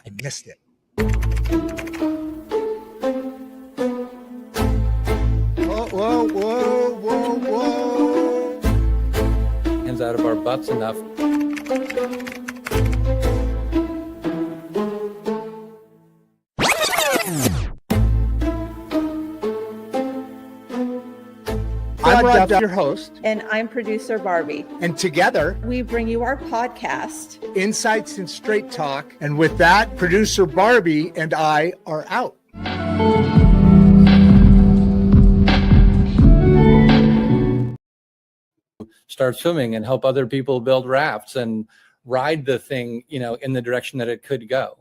I missed it. Whoa, whoa, whoa, whoa. Hands out of our butts enough. I'm Rod, your host. And I'm producer Barbie. And together, we bring you our podcast, Insights and Straight Talk. And with that, producer Barbie and I are out. Start swimming and help other people build rafts and ride the thing, in the direction that it could go.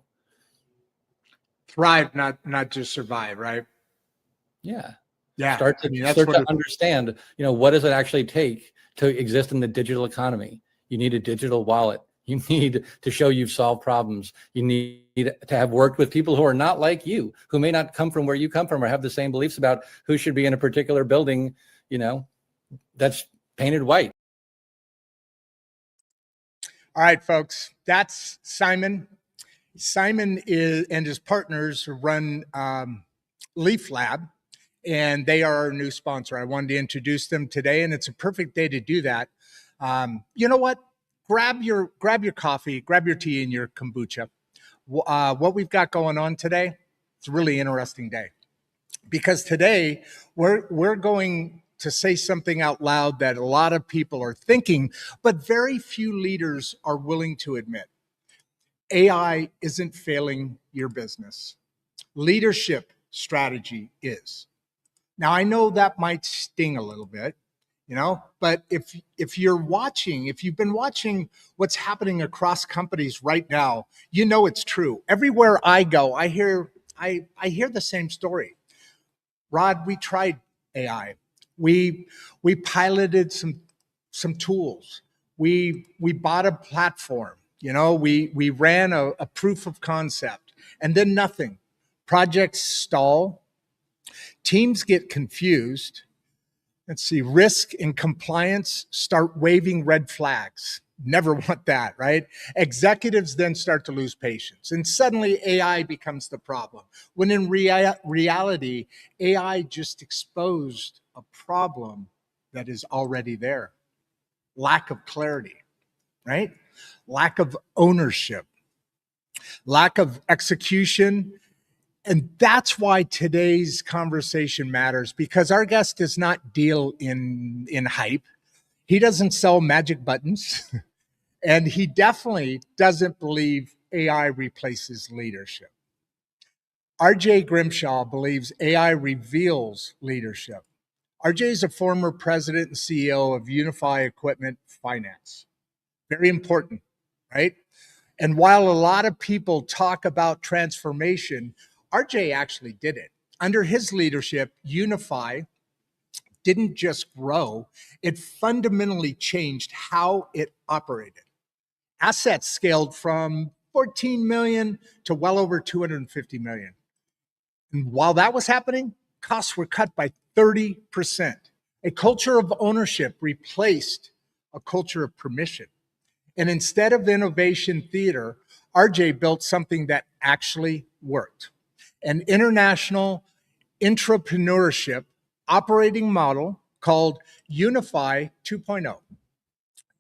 Thrive, not just survive, right? Yeah. Yeah. Start to understand, what does it actually take to exist in the digital economy? You need a digital wallet. You need to show you've solved problems. You need to have worked with people who are not like you, who may not come from where you come from or have the same beliefs about who should be in a particular building, that's painted white. All right, folks, that's Simon. Simon and his partners run Leaf Lab, and they are our new sponsor. I wanted to introduce them today, and it's a perfect day to do that. You know what? Grab your coffee, grab your tea and your kombucha. What we've got going on today, it's a really interesting day, because today we're going to say something out loud that a lot of people are thinking, but very few leaders are willing to admit. AI isn't failing your business. Leadership strategy is. Now, I know that might sting a little bit, but if you've been watching what's happening across companies right now, it's true. Everywhere I go, I hear the same story. Rod, we tried AI. We piloted some tools. We bought a platform. We ran a proof of concept, and then nothing. Projects stall. Teams get confused. Let's see, risk and compliance start waving red flags. Never want that, right? Executives then start to lose patience, and suddenly AI becomes the problem. When in reality, AI just exposed a problem that is already there. Lack of clarity, right? Lack of ownership, lack of execution. And that's why today's conversation matters, because our guest does not deal in hype. He doesn't sell magic buttons, and he definitely doesn't believe AI replaces leadership. RJ Grimshaw believes AI reveals leadership. RJ is a former president and CEO of Unify Equipment Finance. Very important, right? And while a lot of people talk about transformation, RJ actually did it. Under his leadership, Unify didn't just grow, it fundamentally changed how it operated. Assets scaled from 14 million to well over 250 million. And while that was happening, costs were cut by 30%. A culture of ownership replaced a culture of permission. And instead of innovation theater, RJ built something that actually worked. An international intrapreneurship operating model called Unify 2.0.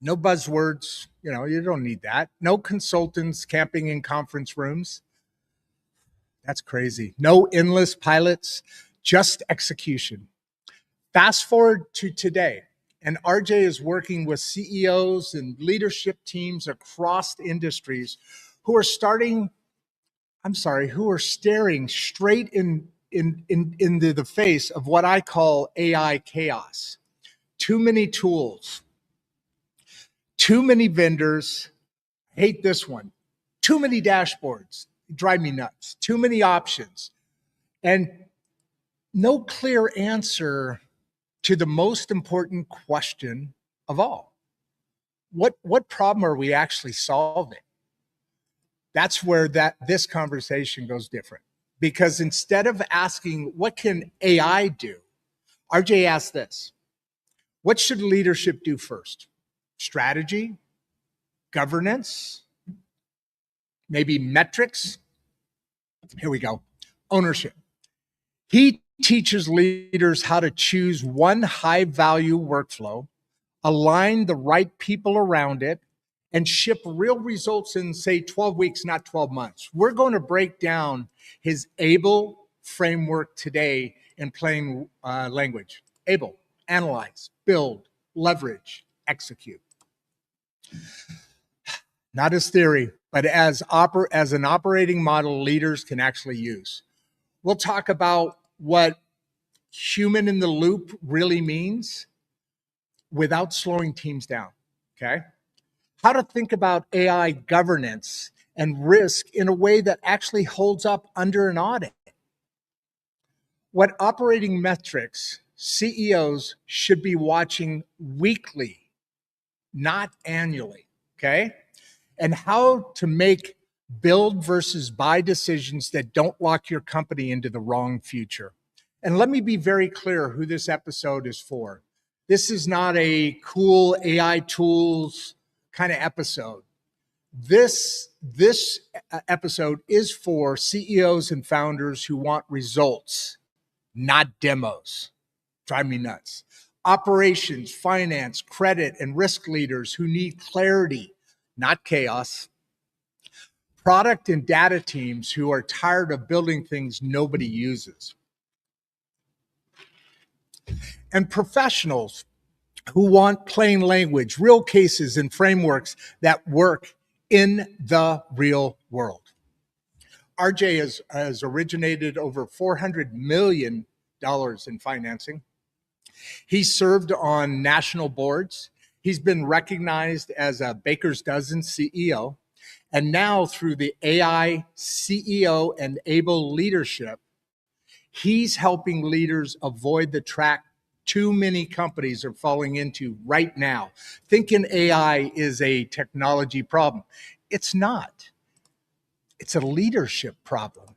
No buzzwords, you don't need that. No consultants camping in conference rooms. That's crazy. No endless pilots, just execution. Fast forward to today, and RJ is working with CEOs and leadership teams across industries who are staring straight into the face of what I call AI chaos. Too many tools, too many vendors. I hate this one. Too many dashboards. Drive me nuts. Too many options. And no clear answer to the most important question of all. What problem are we actually solving? That's where this conversation goes different. Because instead of asking, what can AI do? RJ asked this: what should leadership do first? Strategy, governance, maybe metrics, Here we go. Ownership. He teaches leaders how to choose one high-value workflow, align the right people around it, and ship real results in, say, 12 weeks, not 12 months. We're going to break down his ABLE framework today in plain language. ABLE, analyze, build, leverage, execute. Not as theory, but as an operating model leaders can actually use. We'll talk about what human in the loop really means without slowing teams down, okay? How to think about AI governance and risk in a way that actually holds up under an audit. What operating metrics CEOs should be watching weekly, not annually, okay? And how to make build versus buy decisions that don't lock your company into the wrong future. And let me be very clear who this episode is for. This is not a cool AI tools kind of episode. This episode is for CEOs and founders who want results, not demos. Drive me nuts. Operations, finance, credit, and risk leaders who need clarity, not chaos. Product and data teams who are tired of building things nobody uses. And professionals who want plain language, real cases, and frameworks that work in the real world. RJ has originated over $400 million in financing. He's served on national boards. He's been recognized as a Baker's Dozen CEO. And now through the AI CEO and ABLE leadership, he's helping leaders avoid the trap too many companies are falling into right now. Thinking AI is a technology problem. It's not. It's a leadership problem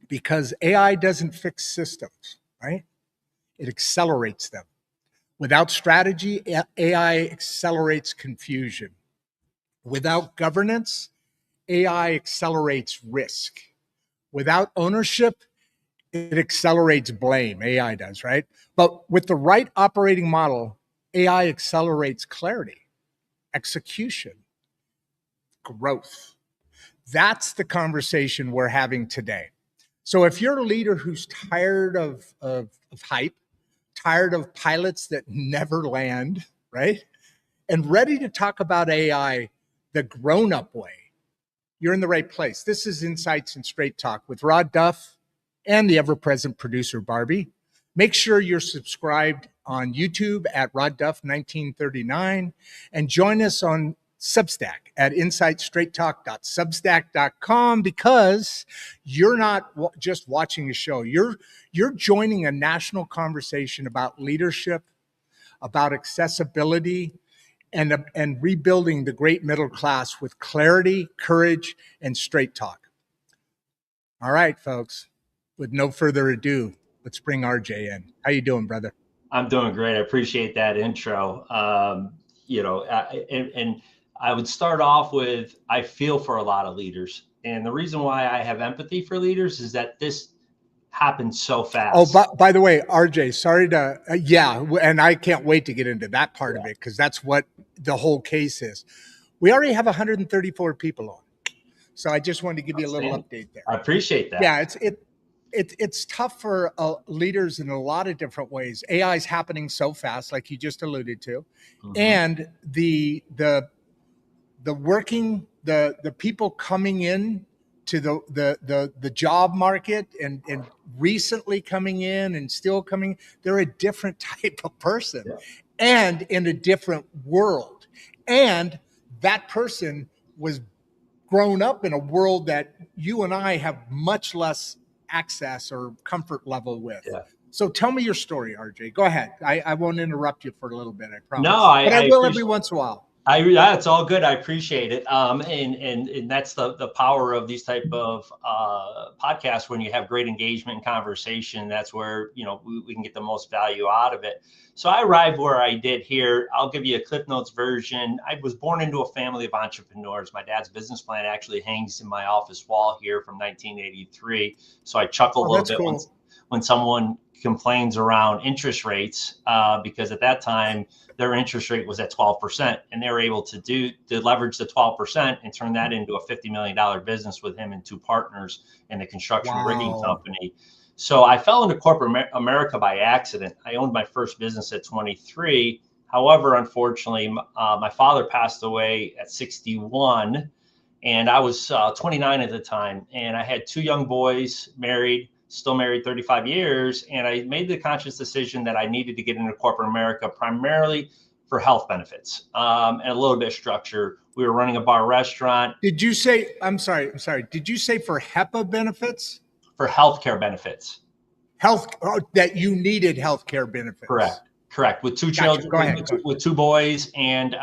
because AI doesn't fix systems, right? It accelerates them. Without strategy, AI accelerates confusion. Without governance, AI accelerates risk. Without ownership, it accelerates blame. AI does, right? But with the right operating model, AI accelerates clarity, execution, growth. That's the conversation we're having today. So if you're a leader who's tired of hype, tired of pilots that never land, right? And ready to talk about AI the grown-up way, you're in the right place. This is Insights and Straight Talk with Rod Duff and the ever-present producer, Barbie. Make sure you're subscribed on YouTube at Rod Duff 1939 and join us on Substack at insightstraighttalk.substack.com because you're not just watching a show. You're joining a national conversation about leadership, about accessibility, and rebuilding the great middle class with clarity, courage, and straight talk. All right, folks, with no further ado, let's bring RJ in. How you doing, brother? I'm doing great. I appreciate that intro. And I would start off with, I feel for a lot of leaders. And the reason why I have empathy for leaders is that this happens so fast. Oh, by the way, RJ, sorry to, and I can't wait to get into that part of it because that's what the whole case is. We already have 134 people on. So I just wanted to give you a little update there. I appreciate that. Yeah, it's tough for leaders in a lot of different ways. AI is happening so fast, like you just alluded to, and the people coming in to the job market and recently coming in and still coming, they're a different type of person and in a different world. And that person was grown up in a world that you and I have much less access or comfort level with. Yeah. So tell me your story, RJ. Go ahead. I won't interrupt you for a little bit, I promise. No, but I will every once in a while. That's all good. I appreciate it. And that's the power of these type of podcasts. When you have great engagement and conversation, that's where, we can get the most value out of it. So I arrived where I did here. I'll give you a Cliff Notes version. I was born into a family of entrepreneurs. My dad's business plan actually hangs in my office wall here from 1983. So I chuckle a little bit when someone complains around interest rates, because at that time their interest rate was at 12%, and they were able to leverage the 12% and turn that into a $50 million business with him and two partners in the construction rigging company. So I fell into corporate America by accident. I owned my first business at 23. However, unfortunately, my father passed away at 61, and I was 29 at the time, and I had two young boys, still married 35 years. And I made the conscious decision that I needed to get into corporate America, primarily for health benefits, and a little bit of structure. We were running a bar restaurant. Did you say, I'm sorry. Did you say for HEPA benefits? For healthcare benefits. That you needed healthcare benefits. Correct. With two children, Go ahead. With two boys, and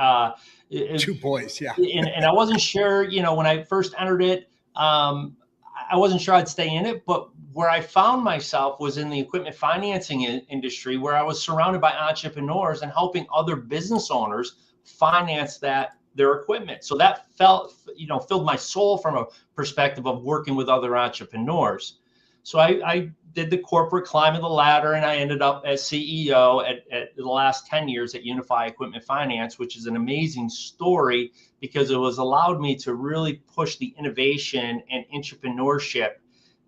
two boys. Yeah. and I wasn't sure, when I first entered it, I wasn't sure I'd stay in it, but where I found myself was in the equipment financing industry, where I was surrounded by entrepreneurs and helping other business owners finance their equipment. So that filled my soul from a perspective of working with other entrepreneurs. So I did the corporate climb of the ladder, and I ended up as CEO at the last 10 years at Unify Equipment Finance, which is an amazing story because it was allowed me to really push the innovation and entrepreneurship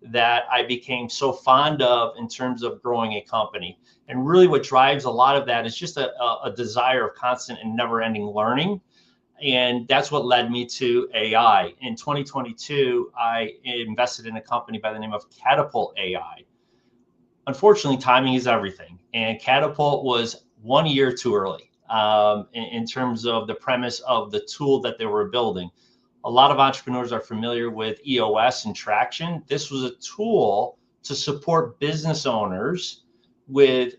that I became so fond of in terms of growing a company. And really what drives a lot of that is just a desire of constant and never-ending learning. And that's what led me to AI. In 2022, I invested in a company by the name of Catapult AI. Unfortunately, timing is everything. And Catapult was 1 year too early in terms of the premise of the tool that they were building. A lot of entrepreneurs are familiar with EOS and Traction. This was a tool to support business owners with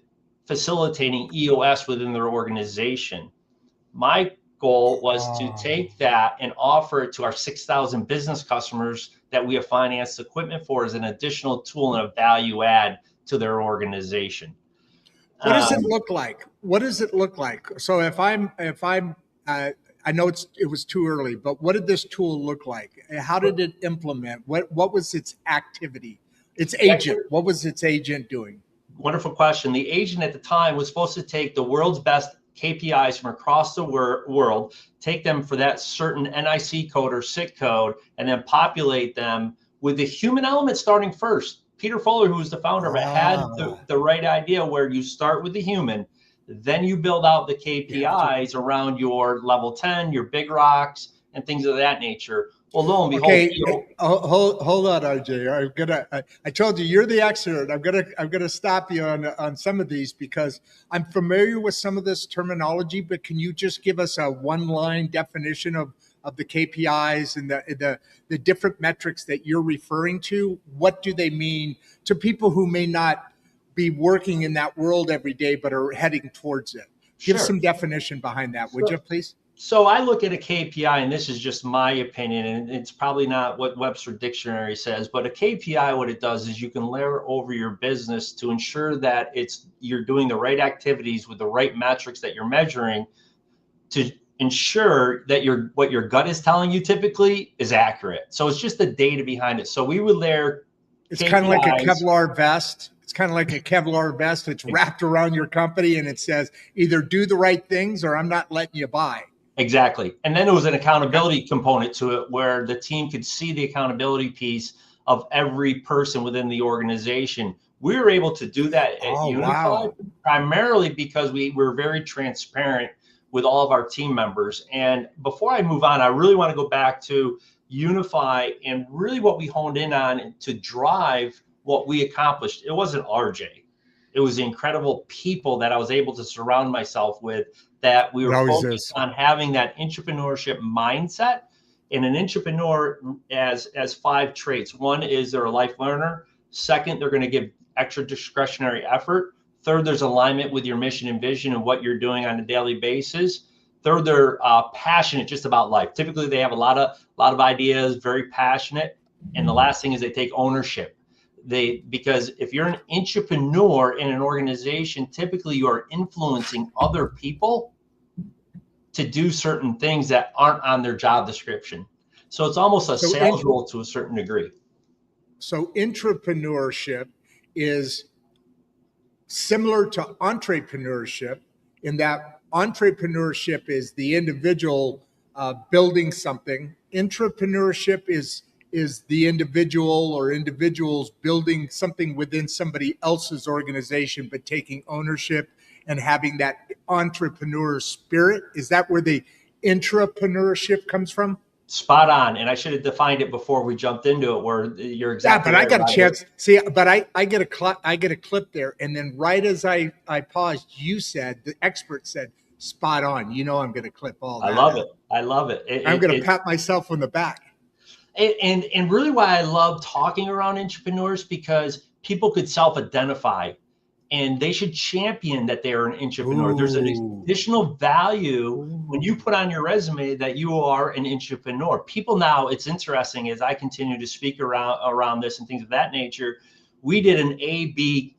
facilitating EOS within their organization. My goal was to take that and offer it to our 6,000 business customers that we have financed equipment for as an additional tool and a value add to their organization. What does it look like? What does it look like? So if I'm I know it was too early, but what did this tool look like? How did it implement? What was its activity? Its agent, what was its agent doing? Wonderful question. The agent at the time was supposed to take the world's best KPIs from across the world, take them for that certain NIC code or SIC code, and then populate them with the human element starting first. Peter Fuller, who was the founder of it, had the right idea where you start with the human, then you build out the KPIs around your level 10, your big rocks, and things of that nature. Well, lo and behold. Okay, hold on, RJ. I told you you're the expert. I'm gonna stop you on some of these because I'm familiar with some of this terminology. But can you just give us a one-line definition of the KPIs and the different metrics that you're referring to? What do they mean to people who may not be working in that world every day but are heading towards it? Give some definition behind that, would you please? So I look at a KPI, and this is just my opinion, and it's probably not what Webster Dictionary says, but a KPI, what it does is you can layer over your business to ensure that you're doing the right activities with the right metrics that you're measuring to ensure that what your gut is telling you typically is accurate. So it's just the data behind it. So we would layer It's kind of like a Kevlar vest. It's kind of like a Kevlar vest. It's wrapped around your company, and it says either do the right things or I'm not letting you buy. Exactly. And then there was an accountability component to it where the team could see the accountability piece of every person within the organization. We were able to do that at Unify primarily because we were very transparent with all of our team members. And before I move on, I really want to go back to Unify and really what we honed in on to drive what we accomplished. It wasn't RJ. It was the incredible people that I was able to surround myself with, that we were focused on having that entrepreneurship mindset. And an entrepreneur as 5 traits. One is they're a life learner. Second, they're going to give extra discretionary effort. Third, there's alignment with your mission and vision and what you're doing on a daily basis. They're passionate just about life. Typically, they have a lot of ideas, very passionate. And the last thing is they take ownership. Because if you're an entrepreneur in an organization, typically you are influencing other people to do certain things that aren't on their job description. So it's almost a sales role to a certain degree. So intrapreneurship is similar to entrepreneurship in that entrepreneurship is the individual building something. Intrapreneurship is the individual or individuals building something within somebody else's organization, but taking ownership and having that entrepreneur spirit. Is that where the intrapreneurship comes from? Spot on. And I should have defined it before we jumped into it, where you're exactly right. Yeah, but I got a chance. See, but I get a clip there. And then right as I paused, you said, the expert said, spot on. You know, I'm going to clip all that. I love it. I love it. I'm going to pat myself on the back. And really why I love talking around entrepreneurs, because people could self-identify and they should champion that they're an entrepreneur. There's an additional value when you put on your resume that you are an entrepreneur. People now, it's interesting as I continue to speak around this and things of that nature. We did an A/B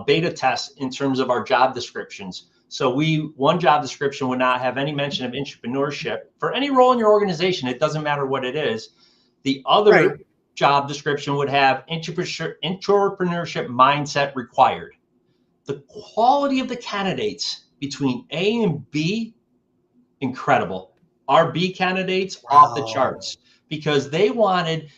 beta test in terms of our job descriptions. So one job description would not have any mention of entrepreneurship for any role in your organization. It doesn't matter what it is. The other job description would have entrepreneurship mindset required. The quality of the candidates between A and B, incredible. Our B candidates off the charts, because they wanted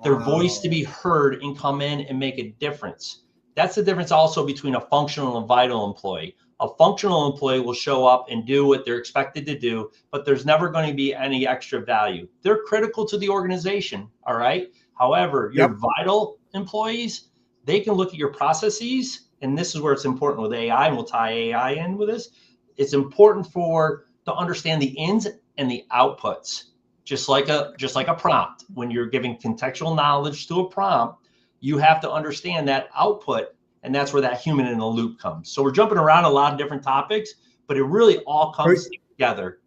their voice to be heard and come in and make a difference. That's the difference also between a functional and vital employee. A functional employee will show up and do what they're expected to do, but there's never going to be any extra value. They're critical to the organization, all right? However, your vital employees, they can look at your processes, and this is where it's important with AI, and we'll tie AI in with this. It's important to understand the ins and the outputs, just like a prompt. When you're giving contextual knowledge to a prompt, you have to understand that output, and that's where that human in the loop comes. So we're jumping around a lot of different topics, but it really all comes together.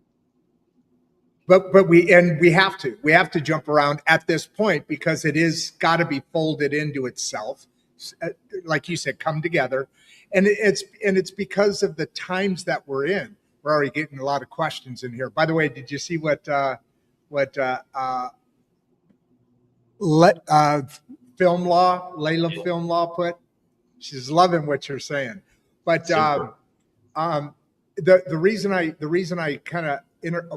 But we have to jump around at this point, because it is got to be folded into itself. Like you said, come together, and it's because of the times that we're in. We're already getting a lot of questions in here. By the way, did you see what Layla Film Law put? She's loving what you're saying. But the reason I kind of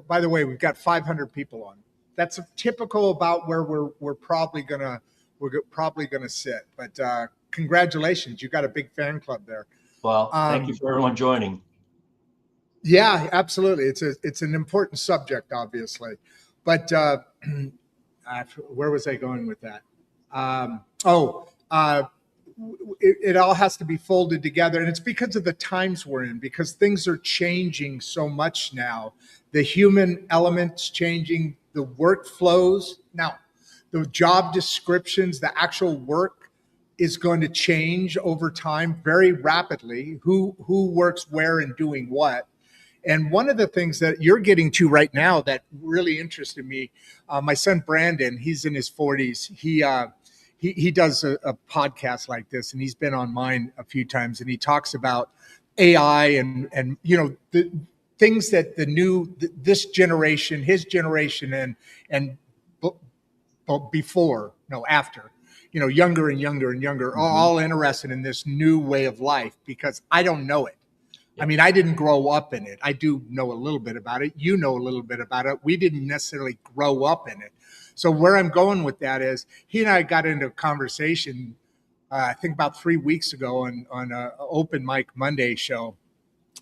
by the way, we've got 500 people on. That's typical about where we're probably gonna sit. But congratulations, you got a big fan club there. Well, thank you for everyone joining. Yeah, absolutely. It's an important subject, obviously. But where was I going with that? It all has to be folded together, and it's because of the times we're in, because things are changing so much now. The human element's changing, the workflows. Now, the job descriptions, the actual work is going to change over time very rapidly. Who works where and doing what. And one of the things that you're getting to right now that really interested me, my son Brandon, he's in his 40s. He does a podcast like this, and he's been on mine a few times, and he talks about AI and you know, the things that this generation, his generation, and before, no, after, you know, younger and younger and younger, all interested in this new way of life, because I don't know it. I mean, I didn't grow up in it. I do know a little bit about it. You know a little bit about it. We didn't necessarily grow up in it. So where I'm going with that is, he and I got into a conversation, I think about 3 weeks ago on an Open Mic Monday show.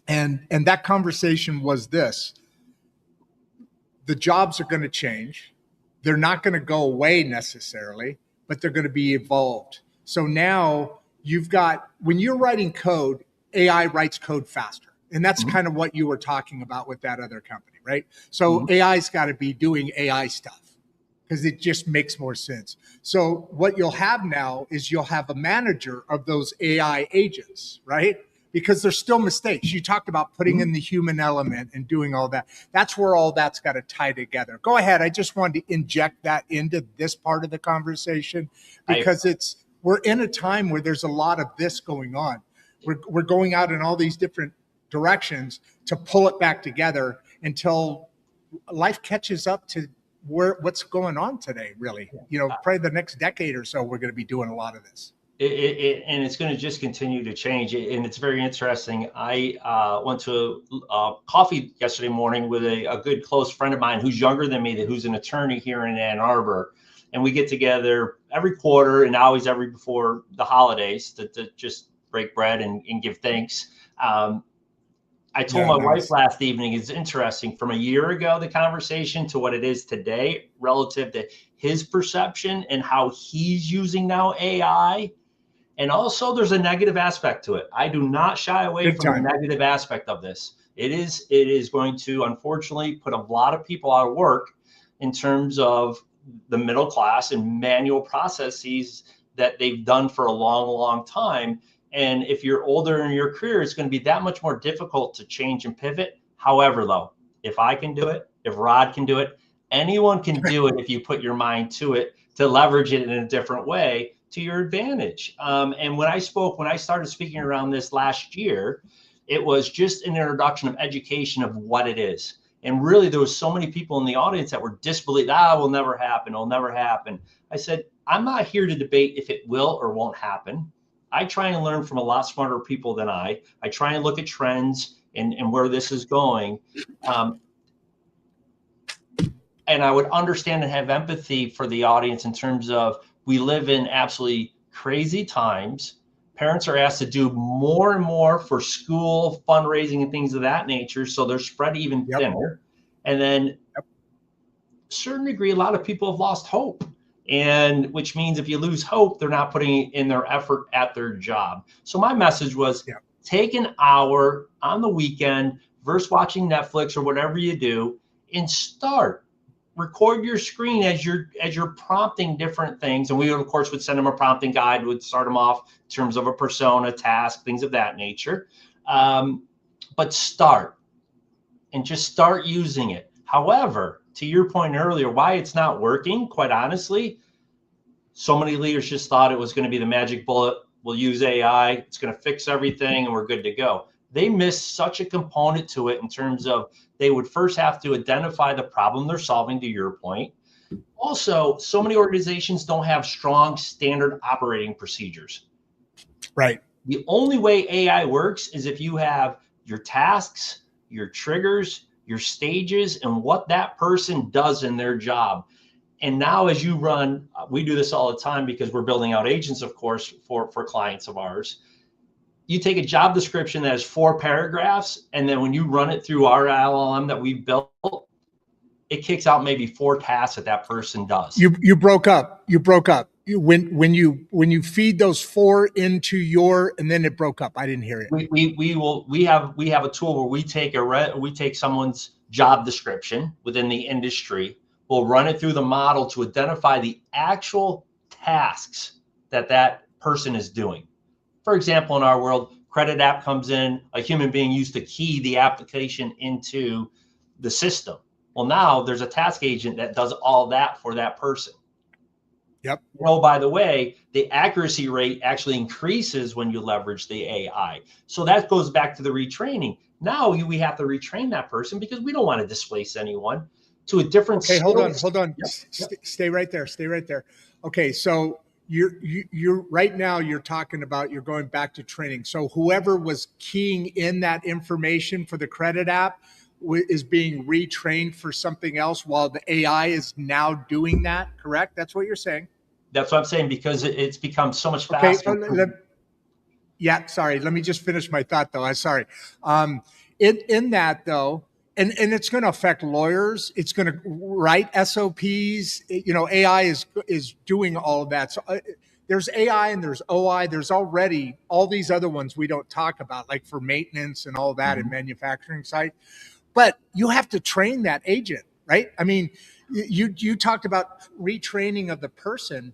And that conversation was this: the jobs are going to change. They're not going to go away necessarily, but they're going to be evolved. So now you've got, when you're writing code, AI writes code faster. And that's kind of what you were talking about with that other company, right? So AI's got to be doing AI stuff, because it just makes more sense. So what you'll have now is you'll have a manager of those AI agents, right? because there's still mistakes. You talked about putting in the human element and doing all that. That's where all that's got to tie together. Go ahead. I just wanted to inject that into this part of the conversation because we're in a time where there's a lot of this going on. We're going out in all these different directions to pull it back together until life catches up to what's going on today, really. Probably the next decade or so, we're going to be doing a lot of this. And it's going to just continue to change. And it's very interesting. I went to a coffee yesterday morning with a good close friend of mine who's younger than me, who's an attorney here in Ann Arbor. And we get together every quarter and always every before the holidays to just break bread and give thanks. I told my wife last evening, it's interesting from a year ago, the conversation to what it is today relative to his perception and how he's using now AI. And also there's a negative aspect to it. I do not shy away from the negative aspect of this. It is going to, unfortunately, put a lot of people out of work in terms of the middle class and manual processes that they've done for a long, long time. And if you're older in your career, it's going to be that much more difficult to change and pivot. However, though, if I can do it, if Rod can do it, anyone can do it if you put your mind to it to leverage it in a different way to your advantage. And when I started speaking around this last year, it was just an introduction of education of what it is. And really, there was so many people in the audience that were disbelieved. It will never happen. It'll never happen. I said, I'm not here to debate if it will or won't happen. I try and learn from a lot smarter people than I try and look at trends and where this is going. And I would understand and have empathy for the audience in terms of we live in absolutely crazy times. Parents are asked to do more and more for school, fundraising, and things of that nature. So they're spread even thinner. And then a certain degree, a lot of people have lost hope. And which means if you lose hope, they're not putting in their effort at their job. So my message was take an hour on the weekend versus watching Netflix or whatever you do and record your screen as you're prompting different things. And we, of course, would send them a prompting guide, would start them off in terms of a persona, task, things of that nature. But start using it. However, to your point earlier, why it's not working, quite honestly, so many leaders just thought it was going to be the magic bullet. We'll use AI. It's going to fix everything and we're good to go. They missed such a component to it in terms of they would first have to identify the problem they're solving, to your point. Also, so many organizations don't have strong standard operating procedures. Right. The only way AI works is if you have your tasks, your triggers, your stages, and what that person does in their job. And now as you run, we do this all the time because we're building out agents, of course, for clients of ours. You take a job description that has 4 paragraphs, and then when you run it through our LLM that we built, it kicks out maybe 4 tasks that person does. You broke up. When you feed those 4 into and then it broke up. I didn't hear it. We have a tool where we take someone's job description within the industry. We'll run it through the model to identify the actual tasks that person is doing. For example, in our world, credit app comes in, a human being used to key the application into the system. Well, now there's a task agent that does all that for that person. Yep. By the way, the accuracy rate actually increases when you leverage the AI. So that goes back to the retraining. Now we have to retrain that person because we don't want to displace anyone to a different. Okay, hold on. Yep. Stay right there. Okay, so you're right now you're talking about you're going back to training. So whoever was keying in that information for the credit app is being retrained for something else while the AI is now doing that, correct? That's what you're saying? That's what I'm saying, because it's become so much faster. Okay, sorry. Let me just finish my thought, though. I'm sorry. In that, though, and it's going to affect lawyers. It's going to write SOPs. AI is doing all of that. So there's AI and there's OI. There's already all these other ones we don't talk about, like for maintenance and all that in manufacturing site. But you have to train that agent, right? I mean, you talked about retraining of the person.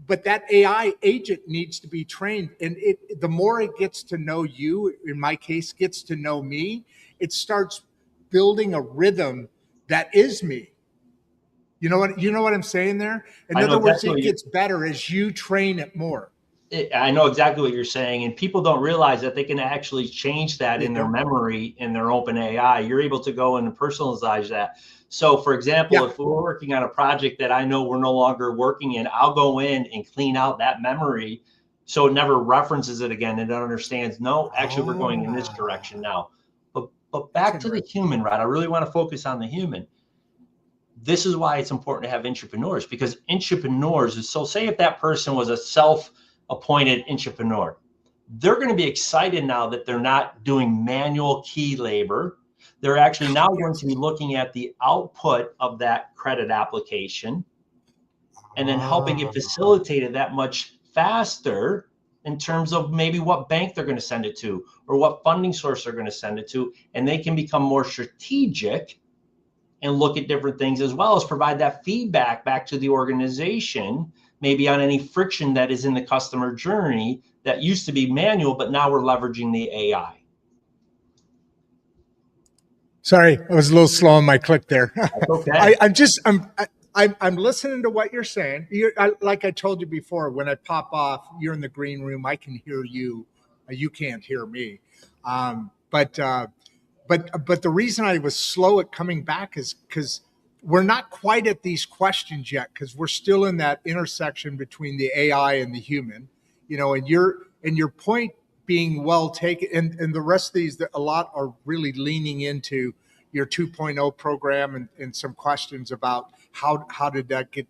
but that AI agent needs to be trained. And the more it gets to know you, in my case, gets to know me, it starts building a rhythm that is me. You know what I'm saying there? In I know other words, exactly it gets better as you train it more. I know exactly what you're saying, and people don't realize that they can actually change that They in their don't. memory in their open AI. You're able to go and personalize that. So, for example, Yeah. if we're working on a project that I know we're no longer working in, I'll go in and clean out that memory so it never references it again and it understands, no, actually, we're going in this direction now. But That's back to the interesting. human, right? I really want to focus on the human. This is why it's important to have entrepreneurs, because entrepreneurs is, so say if that person was a self-appointed entrepreneur, they're going to be excited now that they're not doing manual key labor. They're actually now going to be looking at the output of that credit application and then helping it facilitated that much faster in terms of maybe what bank they're going to send it to or what funding source they're going to send it to. And they can become more strategic and look at different things, as well as provide that feedback back to the organization, maybe on any friction that is in the customer journey that used to be manual, but now we're leveraging the AI. Sorry, I was a little slow on my click there. That's okay. I'm listening to what you're saying. Like I told you before, when I pop off, you're in the green room. I can hear you. You can't hear me. But the reason I was slow at coming back is because we're not quite at these questions yet, because we're still in that intersection between the AI and the human. And your point being well taken, and the rest of these, a lot are really leaning into your 2.0 program and some questions about how did that get,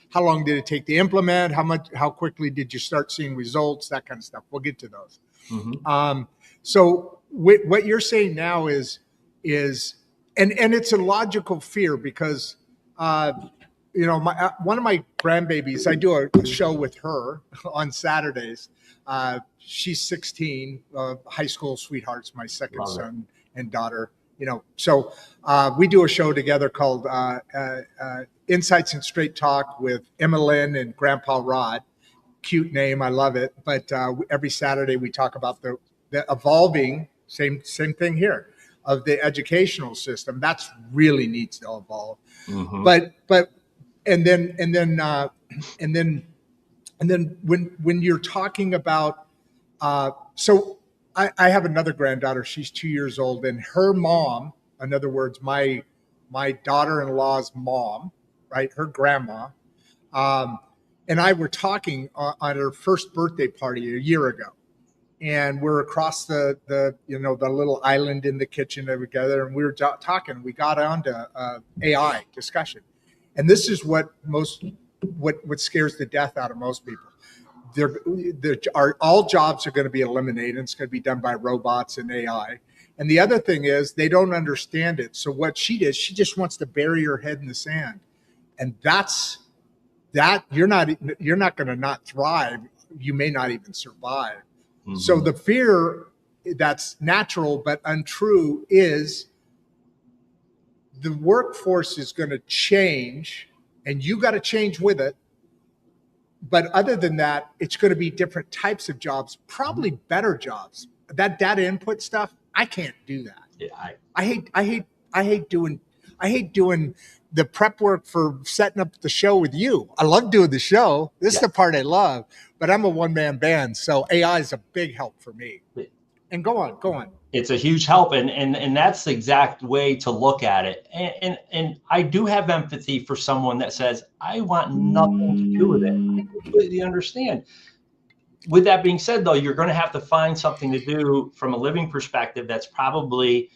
how long did it take to implement, how quickly did you start seeing results, that kind of stuff. We'll get to those. Mm-hmm. So what you're saying now is and it's a logical fear, because one of my grandbabies, I do a show with her on Saturdays. She's 16, high school sweethearts, my second son and daughter. So we do a show together called Insights and Straight Talk with Emma Lynn and Grandpa Rod. Cute name, I love it. But every Saturday we talk about the evolving, same thing here, of the educational system. That's really needs to evolve. Mm-hmm. But and then when you're talking about so I have another granddaughter. She's 2 years old, and her mom, in other words, my daughter-in-law's mom, right, her grandma, and I were talking on her first birthday party a year ago. And we're across the little island in the kitchen together, and we were talking. We got onto AI discussion, and this is what scares the death out of most people. All jobs are going to be eliminated. It's going to be done by robots and AI. And the other thing is they don't understand it. So what she does, she just wants to bury her head in the sand, and that you're not going to not thrive. You may not even survive. Mm-hmm. So the fear that's natural but untrue is the workforce is going to change, and you got to change with it. But other than that, it's going to be different types of jobs, probably better jobs. That data input stuff, I can't do that. Yeah, I hate doing the prep work for setting up the show with you. I love doing the show. This is the part I love, but I'm a one-man band, so AI is a big help for me. And go on. It's a huge help, and that's the exact way to look at it. And I do have empathy for someone that says, I want nothing to do with it. I completely understand. With that being said, though, you're going to have to find something to do from a living perspective that's probably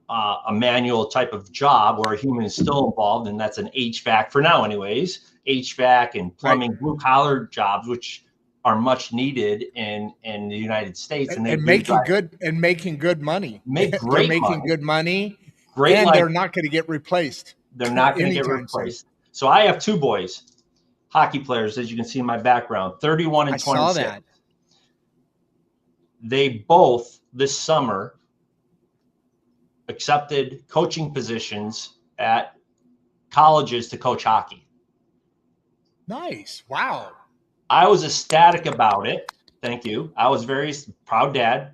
a manual type of job where a human is still involved, and that's an HVAC for now anyways, HVAC and plumbing, right. Blue collar jobs, which are much needed in the United States. And making good money. They're making good money. Great, and they're not going to get replaced. They're not going to get replaced. Soon. So I have two boys, hockey players, as you can see in my background, 31 and 26. I saw that. They both this summer accepted coaching positions at colleges to coach hockey. Nice. Wow. I was ecstatic about it. Thank you. I was very proud dad.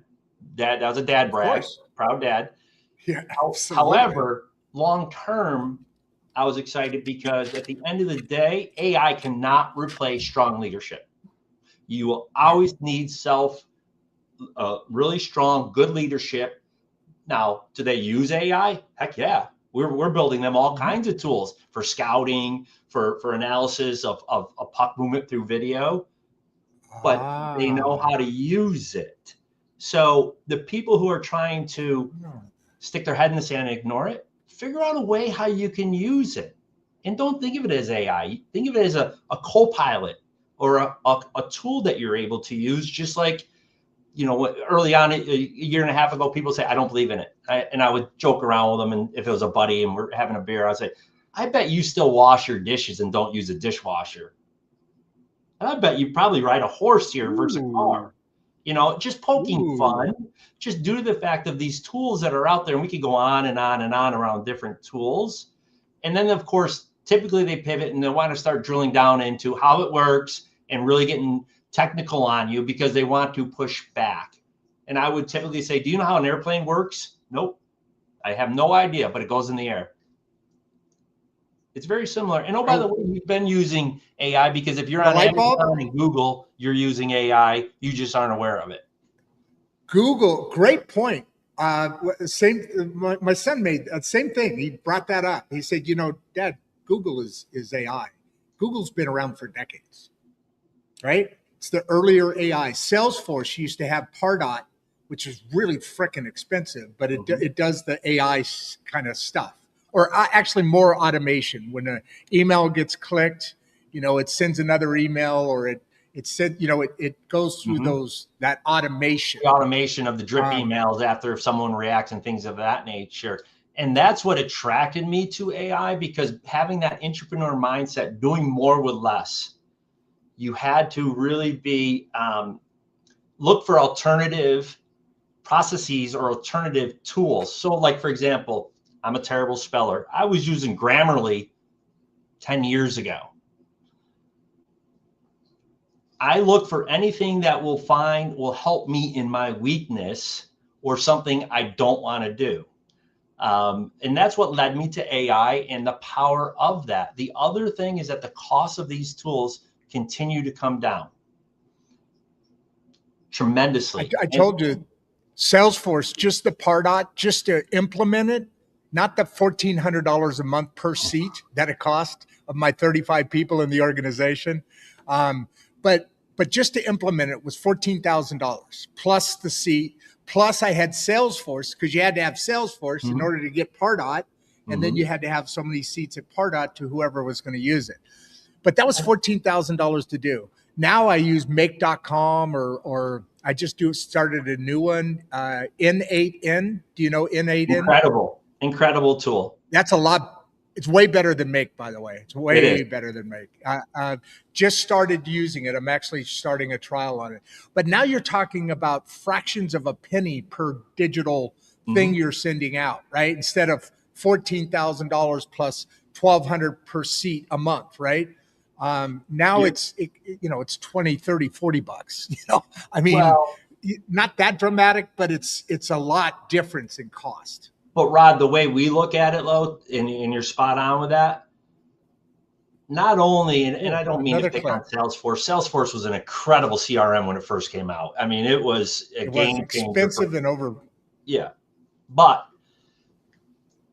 That was a dad brag. course. Proud dad. Yeah, absolutely. However, long term, I was excited because at the end of the day, AI cannot replace strong leadership. You will always need really strong, good leadership. Now, do they use AI? Heck yeah. We're building them all kinds of tools for scouting, for analysis of puck movement through video, but they know how to use it. So the people who are trying to stick their head in the sand and ignore it, figure out a way how you can use it. And don't think of it as AI. Think of it as a co-pilot or a tool that you're able to use, just like, early on, a year and a half ago, people say, I don't believe in it. And I would joke around with them. And if it was a buddy and we're having a beer, I'd say, I bet you still wash your dishes and don't use a dishwasher. And I bet you probably ride a horse here versus a car. Just poking fun, just due to the fact of these tools that are out there. And we could go on and on and on around different tools. And then, of course, typically they pivot and they want to start drilling down into how it works and really getting technical on you because they want to push back. And I would typically say, do you know how an airplane works? Nope. I have no idea, but it goes in the air. It's very similar. And by the way, we've been using AI because if you're on Amazon and Google, you're using AI. You just aren't aware of it. Google, great point. My son made the same thing. He brought that up. He said, Dad, Google is AI. Google's been around for decades, right? It's the earlier AI. Salesforce used to have Pardot, which is really freaking expensive, but it does the AI kind of stuff, or actually more automation. When an email gets clicked, it sends another email, or it said, it goes through that automation. The automation of the drip emails after someone reacts and things of that nature. And that's what attracted me to AI, because having that entrepreneur mindset, doing more with less, you had to really be look for alternative processes or alternative tools. So like, for example, I'm a terrible speller. I was using Grammarly 10 years ago. I look for anything that will help me in my weakness or something I don't want to do. And that's what led me to AI and the power of that. The other thing is that the cost of these tools continue to come down tremendously. I told you, Salesforce, just the Pardot, just to implement it, not the $1,400 a month per seat that it cost of my 35 people in the organization. But just to implement it was $14,000 plus the seat, plus I had Salesforce, because you had to have Salesforce in order to get Pardot, and then you had to have so many seats at Pardot to whoever was going to use it. But that was $14,000 to do. Now I use make.com or I just started a new one, N8N. Do you know N8N? Incredible tool. That's a lot. It's way better than Make, by the way. It's way better than Make. Just started using it. I'm actually starting a trial on it. But now you're talking about fractions of a penny per digital thing you're sending out, right? Instead of $14,000 plus $1,200 per seat a month, right? Now it's 20, 30, $40. I mean, not that dramatic, but it's a lot difference in cost. But Rod, the way we look at it, Lo, and you're spot on with that. Not only, and I don't mean to pick on Salesforce. Salesforce was an incredible CRM when it first came out. I mean, it was a game changer. Expensive and over. Yeah, but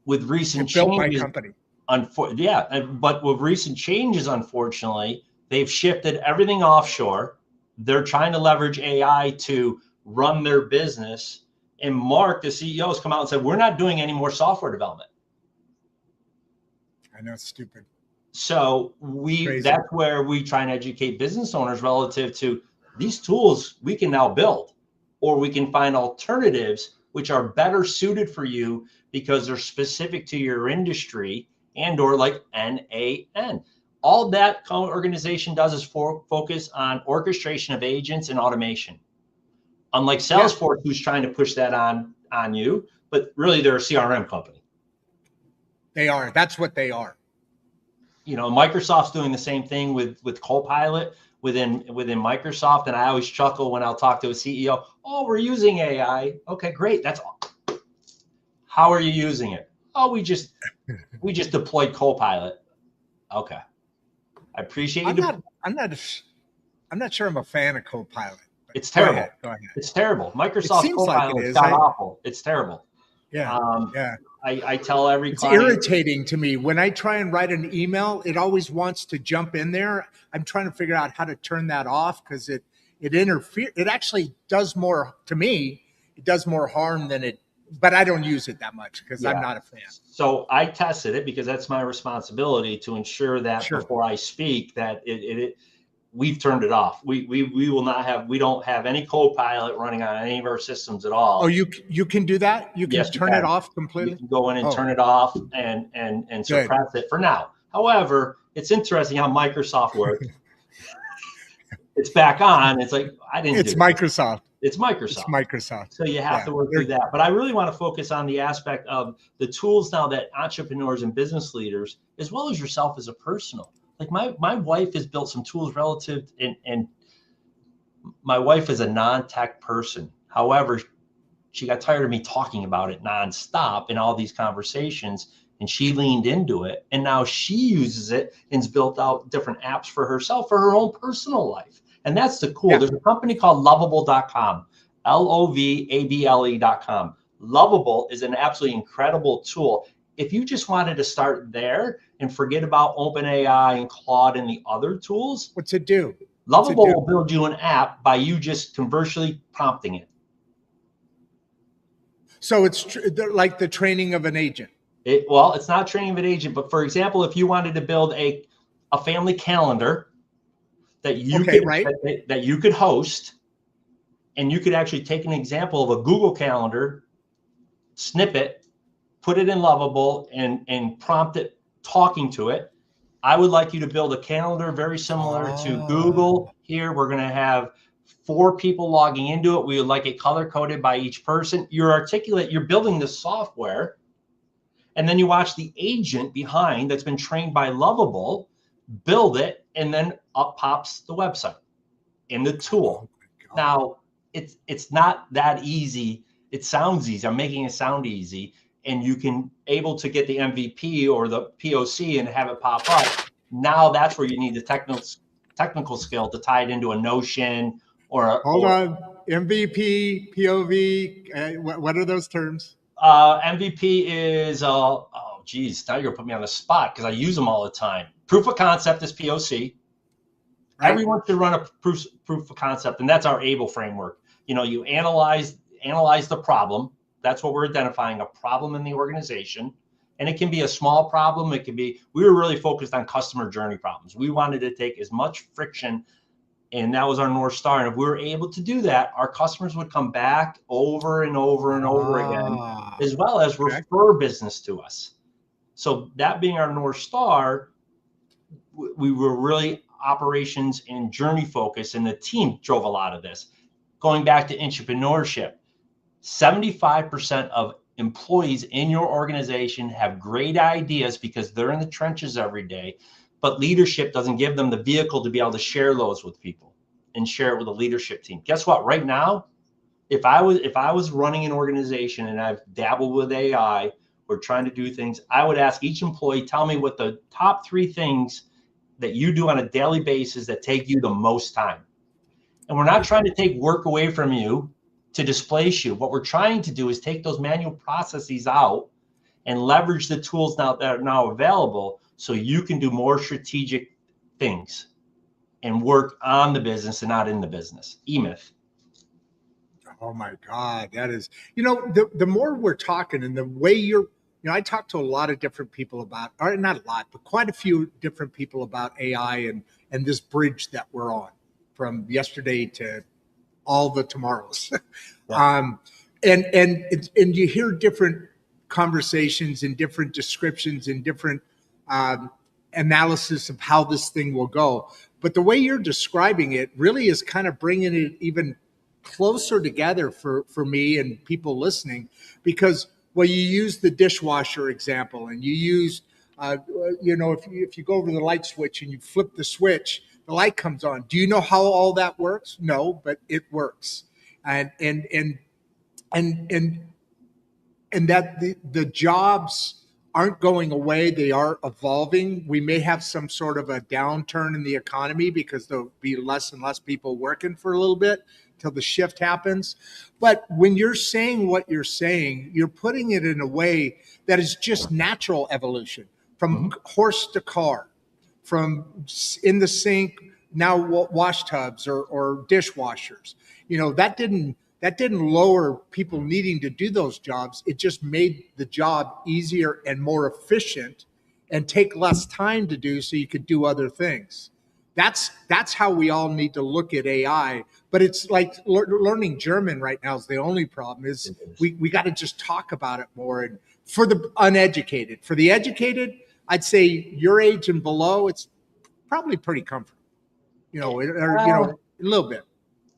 with recent changes, built my company. But with recent changes, unfortunately, they've shifted everything offshore. They're trying to leverage AI to run their business. And Mark, the CEO, has come out and said, we're not doing any more software development. I know, it's stupid. So that's where we try and educate business owners relative to these tools we can now build, or we can find alternatives which are better suited for you because they're specific to your industry, and or like NAN. All that organization does is focus on orchestration of agents and automation. Unlike Salesforce, who's trying to push that on you, but really they're a CRM company. They are. That's what they are. Microsoft's doing the same thing with Copilot within Microsoft. And I always chuckle when I'll talk to a CEO. Oh, we're using AI. Okay, great. That's all. How are you using it? Oh, we just deployed Copilot. Okay, I appreciate you. I'm not sure I'm a fan of Copilot. It's terrible. Go ahead. It's terrible. Microsoft's Copilot is god awful. It's terrible. Yeah. I tell every it's client. Irritating to me when I try and write an email. It always wants to jump in there. I'm trying to figure out how to turn that off because it interferes. It actually does more to me. It does more harm than it. But I don't use it that much because I'm not a fan. So I tested it because that's my responsibility to ensure that before I speak that we've turned it off. We don't have any Copilot running on any of our systems at all. Oh, you can do that? You can turn it off completely? You can go in and turn it off and suppress it for now. However, it's interesting how Microsoft works. It's back on. It's like, I didn't It's Microsoft. It's Microsoft. It's Microsoft. So you have to work through that. But I really want to focus on the aspect of the tools now that entrepreneurs and business leaders, as well as yourself as a personal. Like my wife has built some tools relative, and my wife is a non-tech person. However, she got tired of me talking about it nonstop in all these conversations, and she leaned into it. And now she uses it and's built out different apps for herself, for her own personal life. And that's the cool. There's a company called Lovable.com, Lovable.com. Lovable is an absolutely incredible tool. If you just wanted to start there and forget about OpenAI and Claude and the other tools, what's it do? Lovable will build you an app by you just conversely prompting it. So it's like the training of an agent. It's not training of an agent, but for example, if you wanted to build a family calendar that you could host, and you could actually take an example of a Google Calendar, snip it, put it in Lovable, and prompt it talking to it. I would like you to build a calendar very similar to Google. Here, we're going to have 4 people logging into it. We would like it color-coded by each person. You're building the software, and then you watch the agent behind that's been trained by Lovable build it, and then up pops the website in the tool. Now, it's not that easy. It sounds easy. I'm making it sound easy, and you can able to get the MVP or the POC and have it pop up. Now that's where you need the technical skill to tie it into a Notion or hold on. MVP, POV. What are those terms? MVP is now you're gonna put me on the spot because I use them all the time. Proof of concept is POC. Right. Everyone should run a proof of concept, and that's our ABLE framework. You analyze the problem. That's what we're identifying, a problem in the organization. And it can be a small problem. We were really focused on customer journey problems. We wanted to take as much friction, and that was our North Star. And if we were able to do that, our customers would come back over and over and over again, as well as refer business to us. So that being our North Star, we were really operations and journey focused, and the team drove a lot of this. Going back to intrapreneurship, 75% of employees in your organization have great ideas because they're in the trenches every day, but leadership doesn't give them the vehicle to be able to share those with people and share it with the leadership team. Guess what? Right now, if I was running an organization and I've dabbled with AI or trying to do things, I would ask each employee, tell me what the top 3 things that you do on a daily basis that take you the most time. And we're not trying to take work away from you to displace you. What we're trying to do is take those manual processes out and leverage the tools that are now available so you can do more strategic things and work on the business and not in the business. E-Myth. Oh my God, that is, the more we're talking and the way I talk to a lot of different people about, or not a lot, but quite a few different people about AI and this bridge that we're on from yesterday to all the tomorrows. Yeah. And you hear different conversations and different descriptions and different analysis of how this thing will go. But the way you're describing it really is kind of bringing it even closer together for me and people listening, because you use the dishwasher example, and you used If you go over the light switch and you flip the switch, the light comes on. Do you know how all that works? No, but it works. And that the jobs aren't going away. They are evolving. We may have some sort of a downturn in the economy because there'll be less and less people working for a little bit till the shift happens. But when you're saying what you're saying, you're putting it in a way that is just natural evolution, from horse to car, from in the sink, now wash tubs or dishwashers. That didn't lower people needing to do those jobs. It just made the job easier and more efficient and take less time to do, so you could do other things. That's how we all need to look at AI. But it's like learning German right now is the only problem. Is we got to just talk about it more. And for the uneducated, for the educated, I'd say your age and below, it's probably pretty comfortable. A little bit.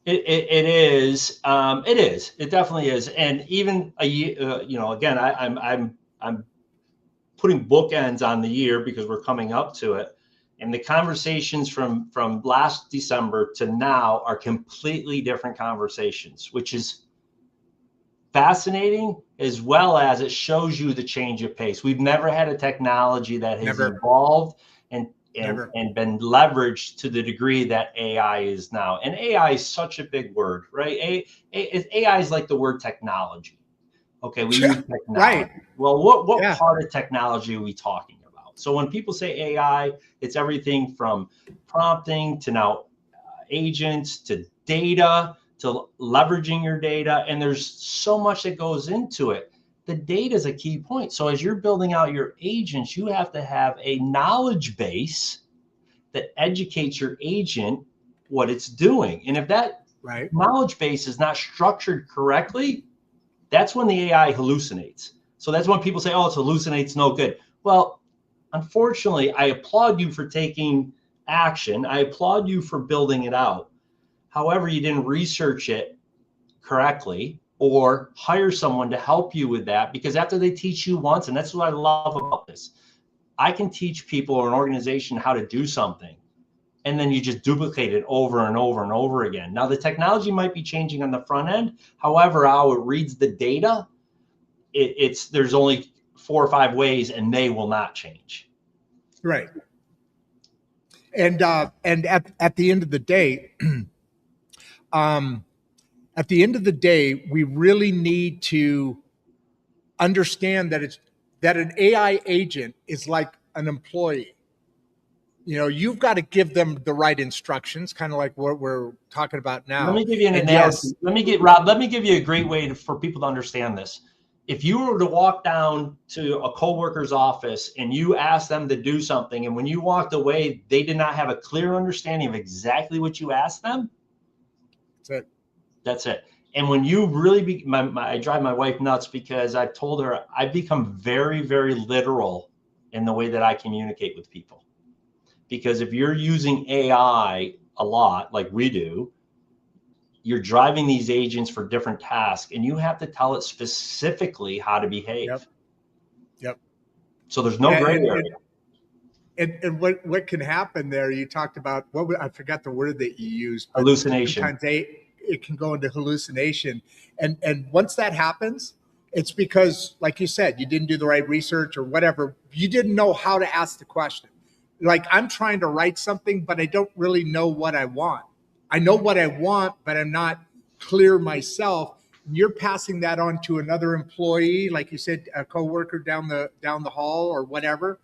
It is. It is. It definitely is. And even a year, again, I'm putting bookends on the year because we're coming up to it. And the conversations from last December to now are completely different conversations, which is fascinating, as well as it shows you the change of pace. We've never had a technology that has evolved and been leveraged to the degree that AI is now. And AI is such a big word, right? AI is like the word technology. Okay, we use technology. Right. Well, what part of technology are we talking about? So when people say AI, it's everything from prompting to now agents to data to leveraging your data. And there's so much that goes into it. The data is a key point. So as you're building out your agents, you have to have a knowledge base that educates your agent what it's doing. And if that knowledge base is not structured correctly, that's when the AI hallucinates. So that's when people say, oh, it hallucinates, no good. Well, unfortunately, I applaud you for taking action. I applaud you for building it out. However, you didn't research it correctly or hire someone to help you with that, because after they teach you once, and that's what I love about this, I can teach people or an organization how to do something, and then you just duplicate it over and over and over again. Now, the technology might be changing on the front end. However, how it reads the data, there's only 4 or 5 ways, and they will not change. Right. And at the end of the day, we really need to understand that an AI agent is like an employee. You've got to give them the right instructions, kind of like what we're talking about now. Let me give you an analogy. Let me give you a great way for people to understand this. If you were to walk down to a coworker's office and you asked them to do something, and when you walked away, they did not have a clear understanding of exactly what you asked them, that's it. And when you really I drive my wife nuts because I've told her I've become very, very literal in the way that I communicate with people. Because if you're using AI a lot, like we do, you're driving these agents for different tasks, and you have to tell it specifically how to behave. Yep. So there's no gray area. And what can happen there? You talked about I forgot the word that you used. Hallucination. Sometimes it can go into hallucination, and once that happens, it's because, like you said, you didn't do the right research or whatever. You didn't know how to ask the question. Like, I'm trying to write something, but I don't really know what I want. I know what I want, but I'm not clear myself. You're passing that on to another employee, like you said, a coworker down the hall or whatever.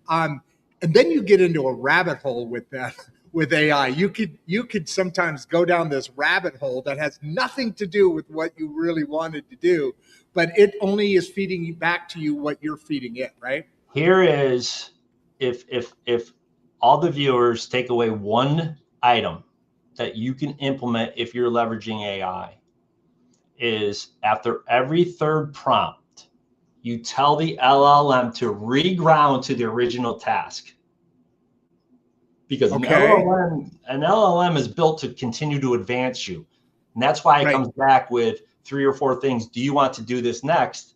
And then you get into a rabbit hole with that. With AI, you could sometimes go down this rabbit hole that has nothing to do with what you really wanted to do, but it only is feeding back to you what you're feeding it, right? Here is, if all the viewers take away one item that you can implement if you're leveraging AI, is after every third prompt, you tell the LLM to reground to the original task. Because an LLM is built to continue to advance you. And that's why it comes back with 3 or 4 things. Do you want to do this next?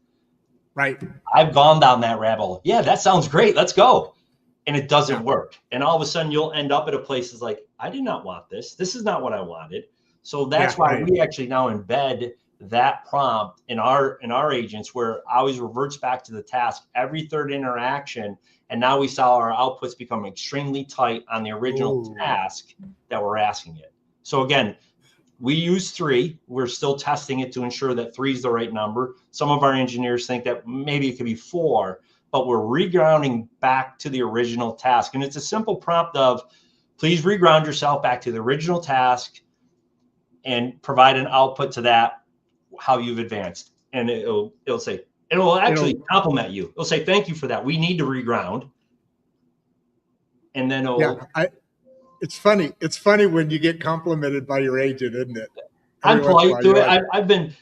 Right. I've gone down that rabbit hole. Yeah, that sounds great. Let's go. And it doesn't work. And all of a sudden you'll end up at a place that's like, I did not want this. This is not what I wanted. So that's why we actually now embed that prompt in our agents, where it always reverts back to the task every third interaction. And now we saw our outputs become extremely tight on the original task that we're asking it. So again, we use 3. We're still testing it to ensure that 3 is the right number. Some of our engineers think that maybe it could be 4, but we're regrounding back to the original task. And it's a simple prompt of, please reground yourself back to the original task and provide an output to that, how you've advanced. And it'll say, it'll actually compliment you. It'll say, thank you for that. We need to reground. And then it's funny. It's funny when you get complimented by your agent, isn't it? I'm polite to it.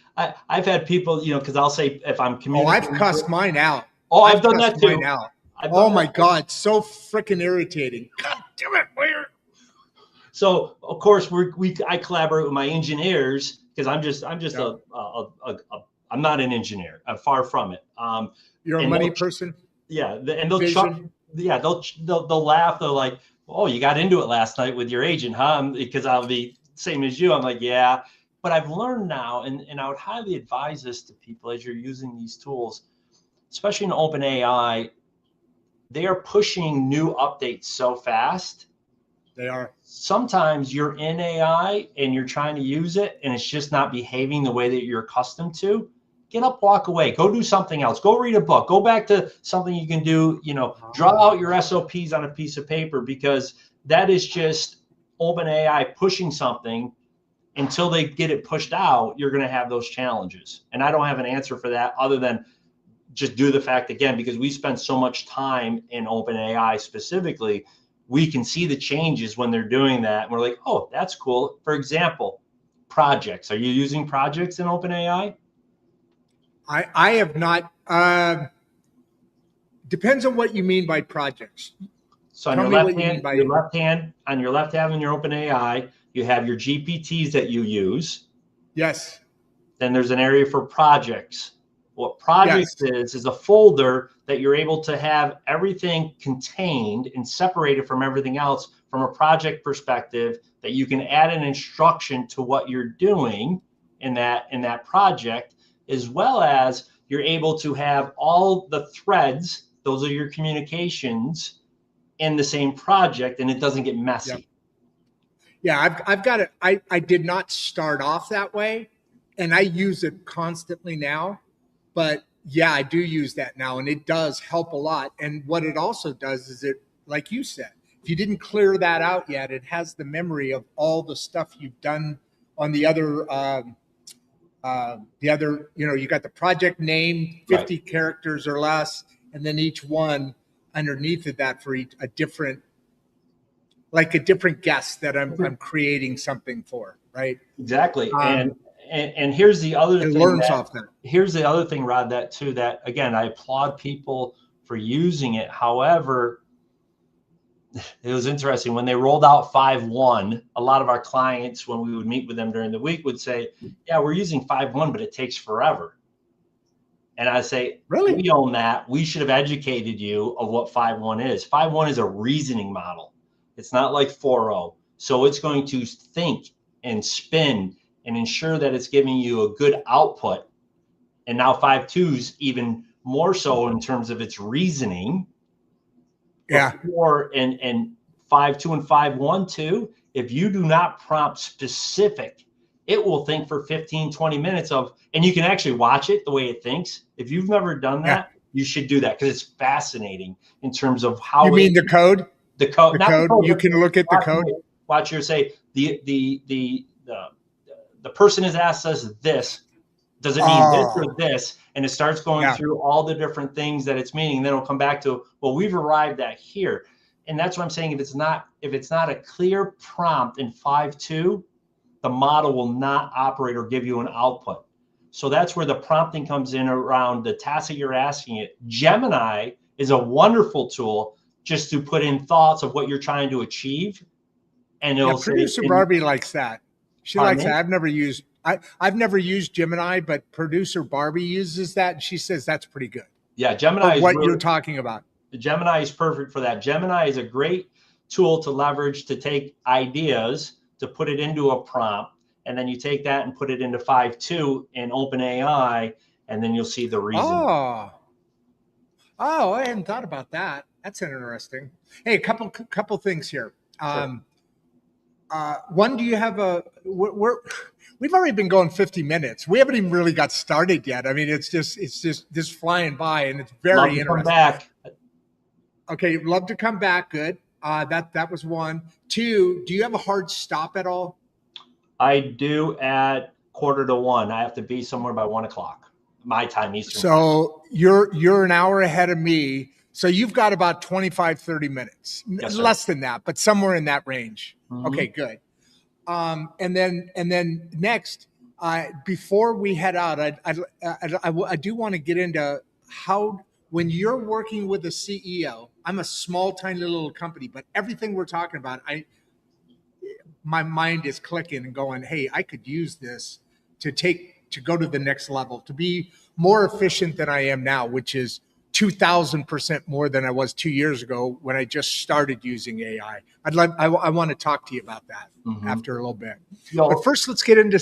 I've had people, because I'll say, if I'm communicating. Oh, I've cussed mine out. Oh, I've done that too. Oh my God, so freaking irritating. God damn it, weird. So of course I collaborate with my engineers, because I'm not an engineer. I'm far from it. You're a money person. Yeah, and they'll laugh. They're like, "Oh, you got into it last night with your agent, huh?" Because I'll be same as you. I'm like, yeah, but I've learned now, and I would highly advise this to people as you're using these tools, especially in OpenAI. They are pushing new updates so fast. They are. Sometimes you're in AI and you're trying to use it and it's just not behaving the way that you're accustomed to. Get up, walk away, go do something else, go read a book, go back to something you can do, draw out your SOPs on a piece of paper, because that is just OpenAI pushing something. Until they get it pushed out, you're going to have those challenges. And I don't have an answer for that other than just do the fact, again, because we spend so much time in OpenAI specifically, we can see the changes when they're doing that. And we're like, oh, that's cool. For example, projects. Are you using projects in OpenAI? I have not. Depends on what you mean by projects. So on your left hand, on your left hand in your OpenAI, you have your GPTs that you use. Yes. Then there's an area for projects. What projects is a folder that you're able to have everything contained and separated from everything else from a project perspective, that you can add an instruction to what you're doing in that project, as well as you're able to have all the threads, those are your communications, in the same project, and it doesn't get messy. Yep. Yeah, I've got it. I did not start off that way, and I use it constantly now. But yeah, I do use that now, and it does help a lot. And what it also does is it, like you said, if you didn't clear that out yet, it has the memory of all the stuff you've done on the other, you got the project name, 50 characters or less, and then each one underneath of that for a different guest that I'm creating something for, right? Exactly. And here's the other thing. It learns off that. Here's the other thing, Rod, that again, I applaud people for using it. However, it was interesting when they rolled out 5.1, a lot of our clients, when we would meet with them during the week, would say, yeah, we're using 5.1, but it takes forever. And I say, really? We own that. We should have educated you of what 5.1 is. 5.1 is a reasoning model. It's not like 4.0. So it's going to think and spin and ensure that it's giving you a good output. And now 5.2 is even more so in terms of its reasoning. Yeah. And 5.2 and 5.1 too, if you do not prompt specific, it will think for 15, 20 minutes and you can actually watch it the way it thinks. If you've never done that, you should do that, because it's fascinating in terms of how. You mean the code? The code. You can look at the code. Watch your say the person has asked us this. Does it mean this or this? And it starts going through all the different things that it's meaning. Then it'll come back to, well, we've arrived at here. And that's what I'm saying. If it's not a clear prompt in 5.2, the model will not operate or give you an output. So that's where the prompting comes in around the task that you're asking it. Gemini is a wonderful tool just to put in thoughts of what you're trying to achieve. And it'll producer Barbie likes that. She likes that. I've never used I've never used Gemini, but producer Barbie uses that, and she says that's pretty good. Yeah, Gemini is what really, you're talking about. Gemini is perfect for that. Gemini is a great tool to leverage to take ideas, to put it into a prompt, and then you take that and put it into 5.2 in OpenAI, and then you'll see the reason. Oh, I hadn't thought about that. That's interesting. Hey, a couple things here. Sure. One, do you have we've already been going 50 minutes. We haven't even really got started yet. I mean, it's just flying by, and it's very Love to interesting. come back. Okay, love to come back. Good. That was one. Two, do you have a hard stop at all? I do at 12:45. I have to be somewhere by 1:00 my time, Eastern. So you're an hour ahead of me. So you've got about 25, 30 minutes, Yes, sir. less than that, but somewhere in that range. Mhm. Okay, good. And then next, before we head out, I do want to get into how, when you're working with a CEO, I'm a small, tiny little company, but everything we're talking about, my mind is clicking and going, hey, I could use this to go to the next level, to be more efficient than I am now, which is 2,000% more than I was 2 years ago when I just started using AI. I want to talk to you about that after a little bit. But first, let's get into.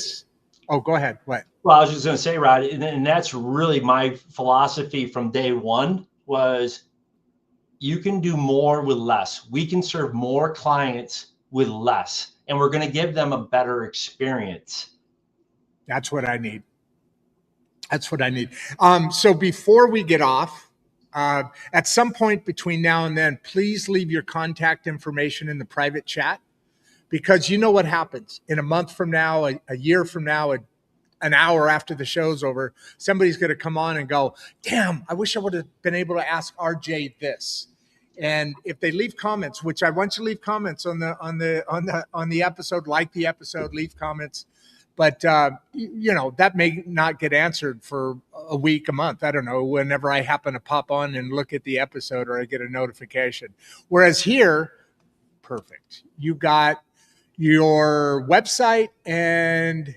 Oh, go ahead. What? Well, I was just going to say, Rod, and that's really my philosophy from day one was you can do more with less. We can serve more clients with less, and we're going to give them a better experience. That's what I need. So before we get off, at some point between now and then, please leave your contact information in the private chat, because you know what happens in a month from now, a year from now, an hour after the show's over, somebody's going to come on and go, damn, I wish I would have been able to ask RJ this. And if they leave comments, which I want you to leave comments on the episode, like the episode, leave comments. But, that may not get answered for a week, a month. I don't know, whenever I happen to pop on and look at the episode or I get a notification. Whereas here, perfect. You got your website and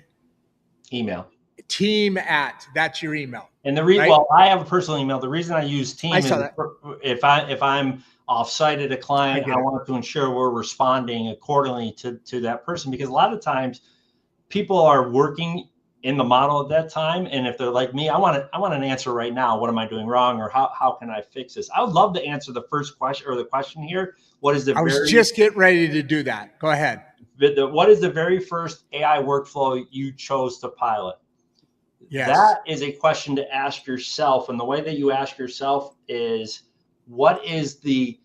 email. Team at, that's your email. And right? Well, I have a personal email. The reason I use Team is that. if I'm off-site at a client, I want to ensure we're responding accordingly to that person, because a lot of times people are working in the model at that time, and if they're like me, I want an answer right now. What am I doing wrong, or how can I fix this? I would love to answer the first question, or the question here. What is the? I was just getting ready to do that. Go ahead. What is the very first AI workflow you chose to pilot? Yes. That is a question to ask yourself, and the way that you ask yourself is, what is a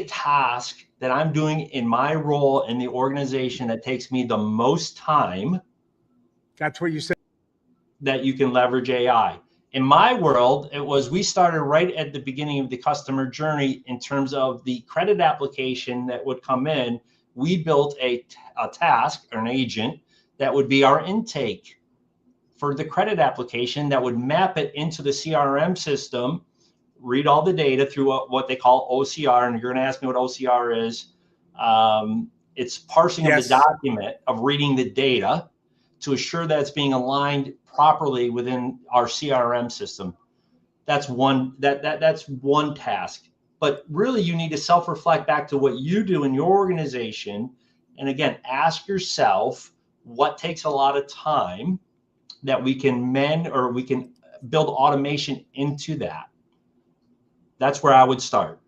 task that I'm doing in my role in the organization that takes me the most time? That's what you said. That you can leverage AI. In my world, it was, we started right at the beginning of the customer journey in terms of the credit application that would come in. We built a task or an agent that would be our intake for the credit application that would map it into the CRM system, read all the data through what they call OCR. And you're going to ask me what OCR is. It's parsing of the document, of reading the data to assure that it's being aligned properly within our CRM system. That's one task. But really, you need to self-reflect back to what you do in your organization. And again, ask yourself what takes a lot of time that we can mend, or we can build automation into that. That's where I would start.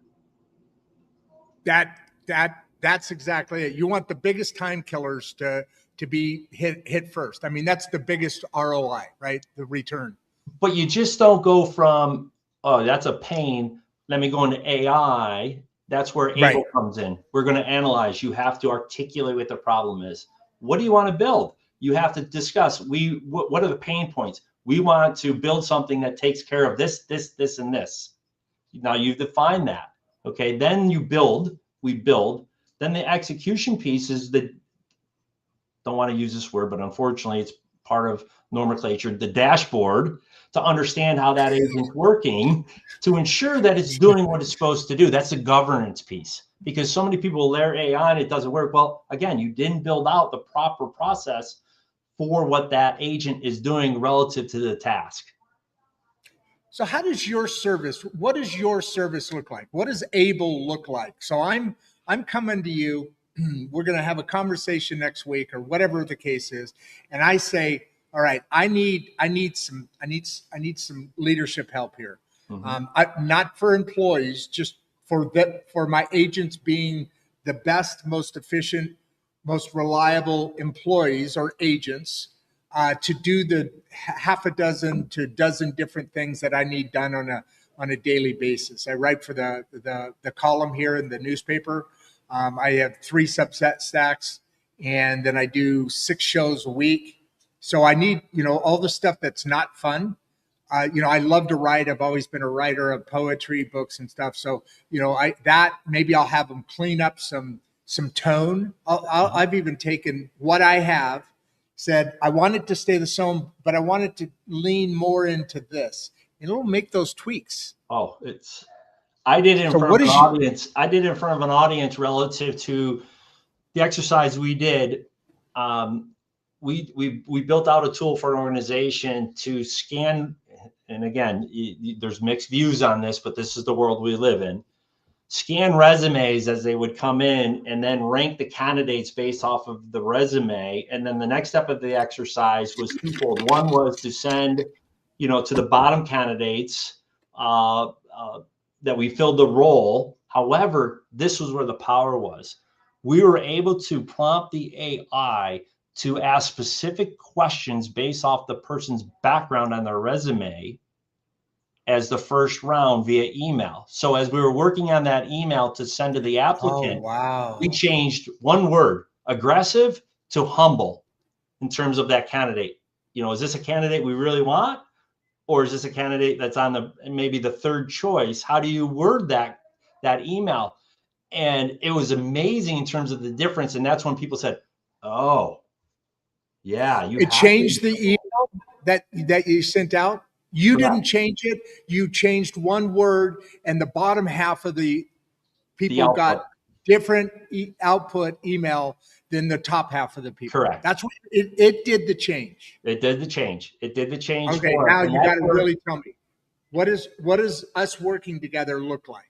That's exactly it. You want the biggest time killers to be hit first. I mean, that's the biggest ROI, right? The return. But you just don't go from, oh, that's a pain, let me go into AI. That's where ABLE comes in. We're going to analyze. You have to articulate what the problem is. What do you want to build? You have to discuss. What are the pain points? We want to build something that takes care of this, and this. Now you've defined that. Okay. Then we build. Then the execution piece is don't want to use this word, but unfortunately it's part of nomenclature, the dashboard, to understand how that agent's working, to ensure that it's doing what it's supposed to do. That's the governance piece, because so many people layer AI and it doesn't work. Well, again, you didn't build out the proper process for what that agent is doing relative to the task. So how does your service, what does your service look like? What does ABLE look like? So I'm coming to you, we're going to have a conversation next week or whatever the case is. And I say, all right, I need some leadership help here. Not for employees, just for my agents being the best, most efficient, most reliable employees or agents, to do the half a dozen to dozen different things that I need done on a daily basis. I write for the column here in the newspaper. I have 3 subset stacks, and then I do 6 shows a week. So I need, all the stuff that's not fun. I love to write. I've always been a writer of poetry, books and stuff. So, maybe I'll have them clean up some tone. I've even taken what I have, said, I want it to stay the same, but I want it to lean more into this. And it'll make those tweaks. Oh, I did it in front of an audience. I did it in front of an audience relative to the exercise we did. We built out a tool for an organization to scan, and again, there's mixed views on this, but this is the world we live in. Scan resumes as they would come in and then rank the candidates based off of the resume. And then the next step of the exercise was twofold. One was to send, to the bottom candidates that we filled the role. However, this was where the power was. We were able to prompt the AI to ask specific questions based off the person's background on their resume as the first round via email. So as we were working on that email to send to the applicant, we changed one word, aggressive to humble, in terms of that candidate. Is this a candidate we really want? Or is this a candidate that's on maybe the third choice? How do you word that email? And it was amazing in terms of the difference. And that's when people said, oh, yeah. It changed the email that you sent out. You Correct. Didn't change it. You changed one word, and the bottom half of the people got different output email than the top half of the people. Correct. That's what it did the change. It did the change. Okay, now you got to really tell me, what does us working together look like?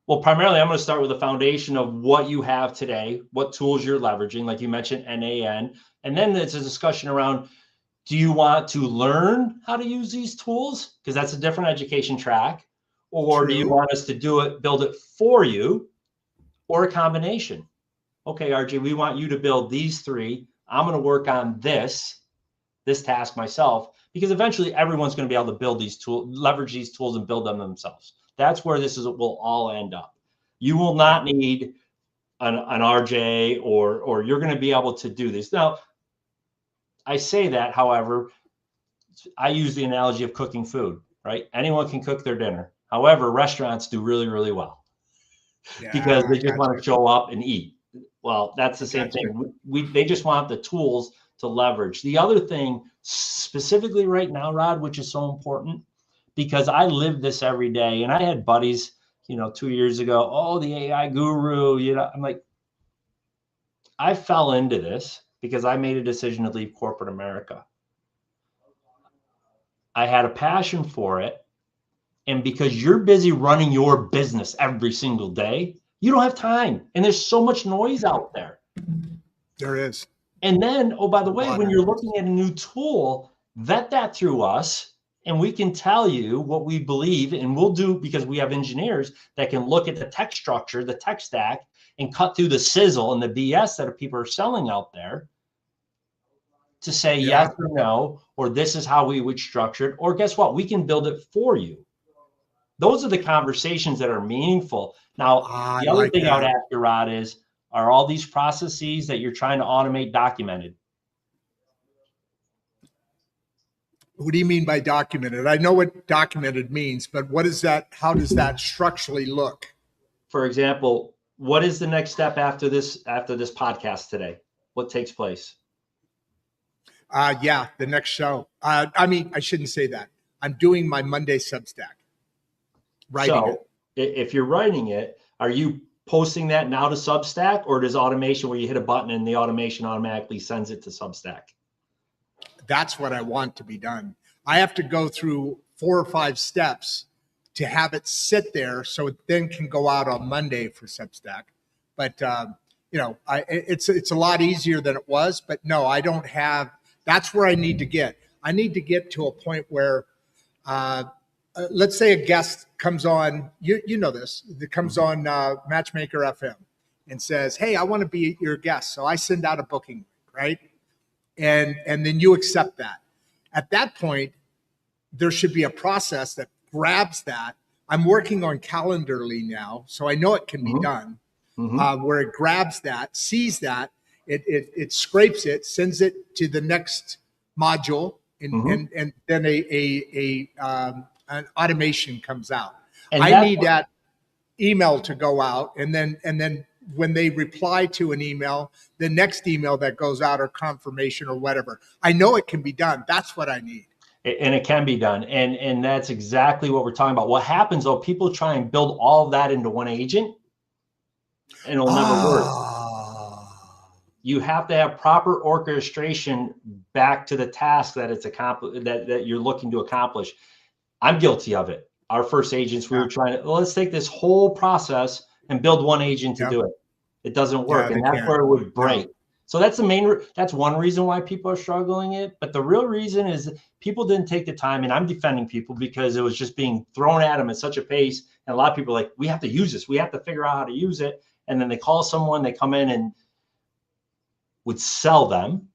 Well, primarily, I'm going to start with the foundation of what you have today, what tools you're leveraging, like you mentioned, NAN, and then it's a discussion around, do you want to learn how to use these tools? Because that's a different education track. Or do you want us to build it for you, or a combination? Okay, RJ, we want you to build these 3. I'm going to work on this task myself, because eventually everyone's going to be able to build these tools, leverage these tools and build them themselves. That's where will all end up. You will not need an RJ or you're going to be able to do this. Now, I say that, however, I use the analogy of cooking food, right? Anyone can cook their dinner. However, restaurants do really, really well because they just want to show up and eat. Well, that's the same thing. They just want the tools to leverage. The other thing specifically right now, Rod, which is so important, because I live this every day, and I had buddies, 2 years ago, oh, the AI guru, I'm like, I fell into this because I made a decision to leave corporate America. I had a passion for it. And because you're busy running your business every single day, you don't have time. And there's so much noise out there. There is. And then, oh, by the way, when you're looking at a new tool, vet that through us. And we can tell you what we believe, and we'll do, because we have engineers that can look at the tech structure, the tech stack, and cut through the sizzle and the BS that people are selling out there to say yes or no, or this is how we would structure it, or guess what? We can build it for you. Those are the conversations that are meaningful. Now, the other thing I would ask you, Rod, is, are all these processes that you're trying to automate documented? What do you mean by documented? I know what documented means, but what is that? How does that structurally look? For example, what is the next step after this podcast today? What takes place? The next show. I shouldn't say that. I'm doing my Monday Substack. If you're writing it, are you posting that now to Substack, or does automation where you hit a button and the automation automatically sends it to Substack? that's what I want to be done. I have to go through 4 or 5 steps to have it sit there so it then can go out on Monday for Substack. But, it's a lot easier than it was. But no, I don't have, that's where I need to get. I need to get to a point where, let's say a guest comes on, you know this, that comes on Matchmaker FM and says, hey, I want to be your guest. So I send out a booking, right? And then you accept that. At that point, there should be a process that grabs that. I'm working on Calendarly now, so I know it can be done, where it grabs that, sees that, it scrapes it, sends it to the next module, and then an automation comes out. And I need that email to go out, and then when they reply to an email, the next email that goes out or confirmation or whatever. I know it can be done. That's what I need. And it can be done. And that's exactly what we're talking about. What happens though, people try and build all of that into one agent and it'll never work. You have to have proper orchestration back to the task that it's that you're looking to accomplish. I'm guilty of it. Our first agents, we were trying to, let's take this whole process and build one agent to do it. It doesn't work. And that's where it would break. So that's that's one reason why people are struggling it. But the real reason is people didn't take the time, and I'm defending people because it was just being thrown at them at such a pace. And a lot of people are like, we have to use this. We have to figure out how to use it. And then they call someone, they come in and would sell them.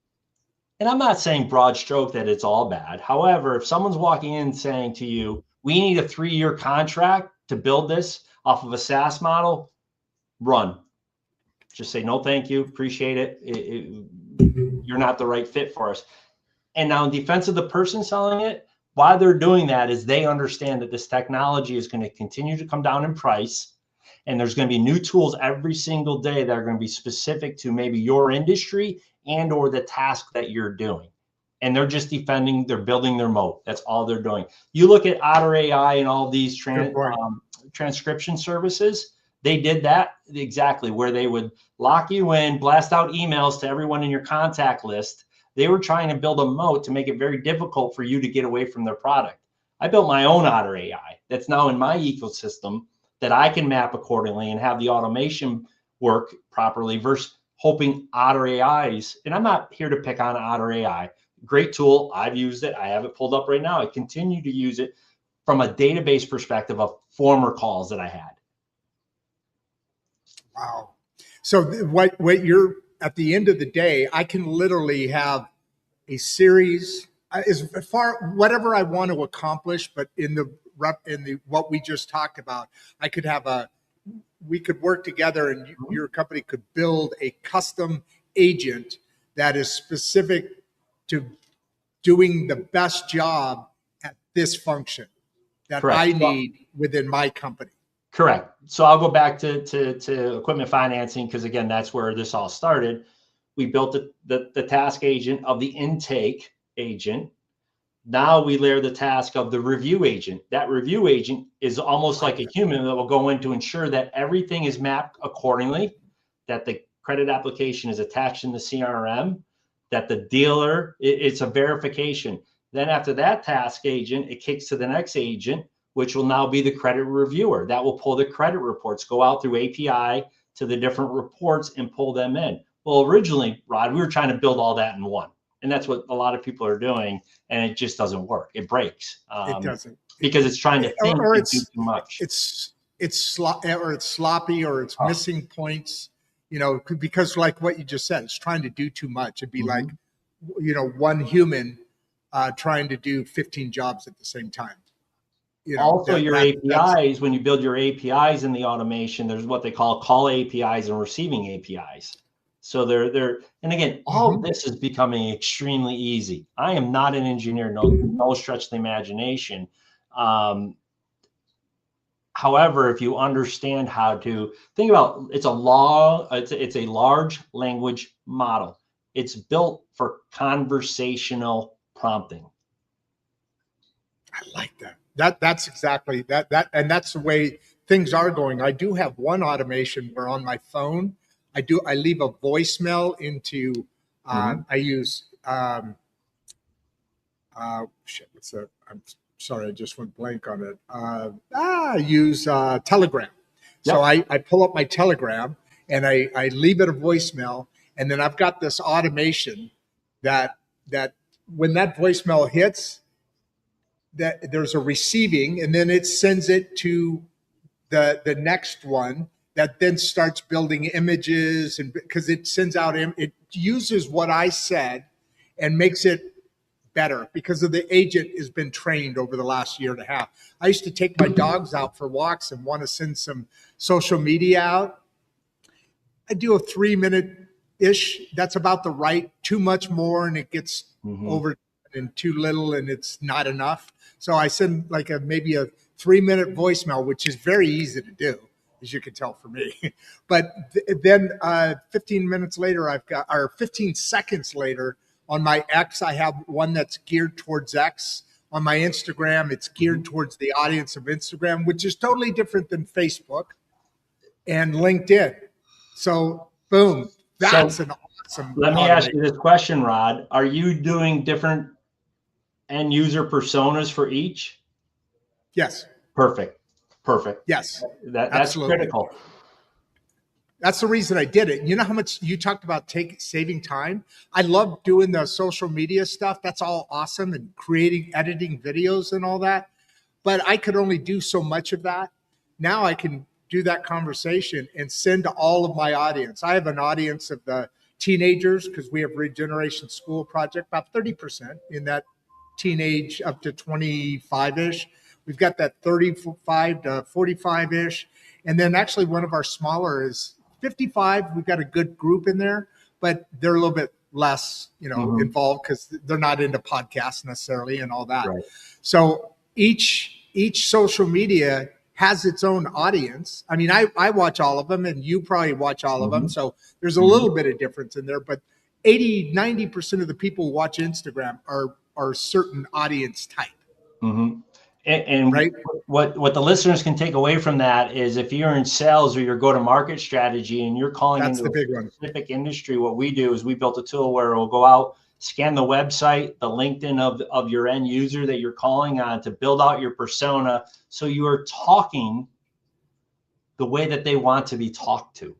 And I'm not saying broad stroke that it's all bad. However, if someone's walking in saying to you, we need a 3-year contract to build this off of a SaaS model, run. Just say, no, thank you. Appreciate it. You're not the right fit for us. And now in defense of the person selling it, why they're doing that is they understand that this technology is going to continue to come down in price. And there's going to be new tools every single day that are going to be specific to maybe your industry and or the task that you're doing. And they're just defending, they're building their moat. That's all they're doing. You look at Otter AI and all these transcription services. They did that exactly, where they would lock you in, blast out emails to everyone in your contact list. They were trying to build a moat to make it very difficult for you to get away from their product. I built my own Otter AI that's now in my ecosystem that I can map accordingly and have the automation work properly versus hoping Otter AIs. And I'm not here to pick on Otter AI. Great tool. I've used it. I have it pulled up right now. I continue to use it from a database perspective of former calls that I had. Wow. So what you're, at the end of the day, I can literally have a series as far, whatever I want to accomplish, but in the what we just talked about, I could have we could work together and your company could build a custom agent that is specific to doing the best job at this function that I need within my company. Correct. So I'll go back to equipment financing, because again, that's where this all started. We built the task agent of the intake agent. Now we layer the task of the review agent. That review agent is almost like a human that will go in to ensure that everything is mapped accordingly, that the credit application is attached in the CRM, that the dealer, it's a verification. Then after that task agent, it kicks to the next agent, which will now be the credit reviewer. That will pull the credit reports, go out through API to the different reports and pull them in. Well, originally, Rod, we were trying to build all that in one. And that's what a lot lot of people are doing. And it just doesn't work. It breaks. It doesn't. Because it's trying to think or and do too much. It's sloppy, or it's missing points, because like what you just said, it's trying to do too much. It'd be like, one human trying to do 15 jobs at the same time. Also, your APIs, when you build your APIs in the automation, there's what they call APIs and receiving APIs. So they're and again, all of this is becoming extremely easy. I am not an engineer, no stretch of the imagination. However, if you understand how to think about, it's a large language model. It's built for conversational prompting. I like that. That's exactly that, and that's the way things are going. I do have one automation where on my phone, I leave a voicemail into I use Shit, I'm sorry, I just went blank on it. I use Telegram. So I pull up my Telegram and I leave it a voicemail, and then I've got this automation that when that voicemail hits, that there's a receiving, and then it sends it to the next one that then starts building images, and because it sends out, it uses what I said and makes it better because of the agent has been trained over the last year and a half. I used to take my dogs out for walks and want to send some social media out. I do a 3-minute ish. That's about the right. Too much more and it gets over, and too little and it's not enough. So I send like maybe a 3-minute voicemail, which is very easy to do, as you can tell for me. But then 15 minutes later, or 15 seconds later, on my X, I have one that's geared towards X. On my Instagram, it's geared towards the audience of Instagram, which is totally different than Facebook and LinkedIn. So, boom, that's an awesome. Let me ask you this question, Rod. Are you doing different end user personas for each? Yes. Perfect. Yes. That's absolutely critical. That's the reason I did it. You know how much you talked about saving time? I love doing the social media stuff. That's all awesome, and editing videos and all that. But I could only do so much of that. Now I can do that conversation and send to all of my audience. I have an audience of the teenagers because we have Regeneration School Project, about 30% in that teenage up to 25-ish. We've got that 35 to 45-ish. And then actually one of our smaller is 55. We've got a good group in there, but they're a little bit less, involved because they're not into podcasts necessarily and all that. Right. So each social media has its own audience. I mean, I watch all of them and you probably watch all of them. So there's a little bit of difference in there, but 90% of the people who watch Instagram are certain audience type. And right? what the listeners can take away from that is if you're in sales or your go-to-market strategy and you're calling into a specific industry, what we do is we built a tool where we'll go out, scan the website, the LinkedIn of your end user that you're calling on to build out your persona so you are talking the way that they want to be talked to.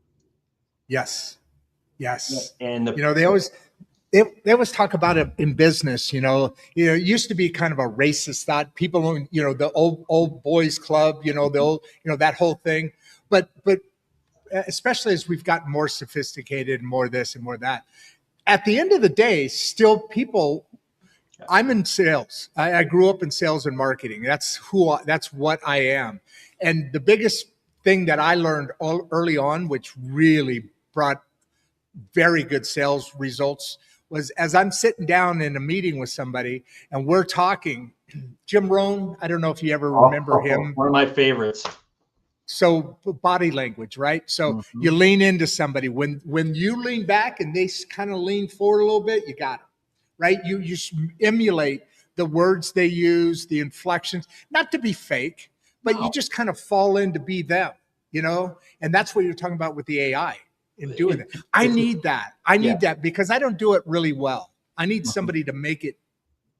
Yes. And they always talk about it in business, it used to be kind of a racist thought. People, the old boys club, that whole thing. But especially as we've gotten more sophisticated and more this and more that, at the end of the day, still people, I'm in sales. I grew up in sales and marketing. That's what I am. And the biggest thing that I learned early on, which really brought very good sales results, was as I'm sitting down in a meeting with somebody and we're talking, Jim Rohn, I don't know if you ever remember him. One of my favorites. So body language, right? So you lean into somebody. When you lean back and they kind of lean forward a little bit, you got them, right? You emulate the words they use, the inflections, not to be fake, but you just kind of fall in to be them, And that's what you're talking about with the AI. In doing it. I need that. I need that because I don't do it really well. I need somebody to make it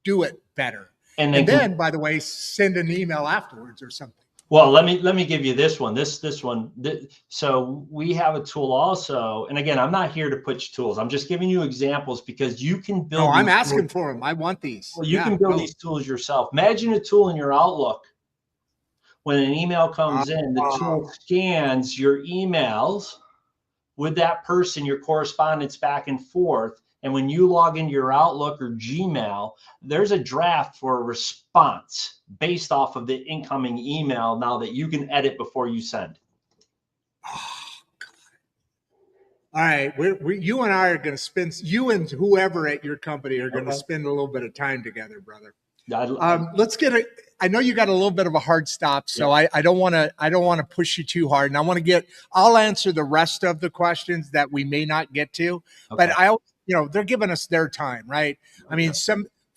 do it better. And then, by the way, send an email afterwards or something. Well, let me give you this one. So we have a tool also. And again, I'm not here to pitch tools. I'm just giving you examples because you can build. No, I'm asking for them. I want these. Well, you can build these tools yourself. Imagine a tool in your Outlook. When an email comes in, the tool scans your emails with that person, your correspondence back and forth. And when you log into your Outlook or Gmail, there's a draft for a response based off of the incoming email now that you can edit before you send. All right. You and I are going to spend, you and whoever at your company are going to spend a little bit of time together, brother. Let's get I know you got a little bit of a hard stop, so I don't want to push you too hard. And I'll answer the rest of the questions that we may not get to, but they're giving us their time, right? I mean,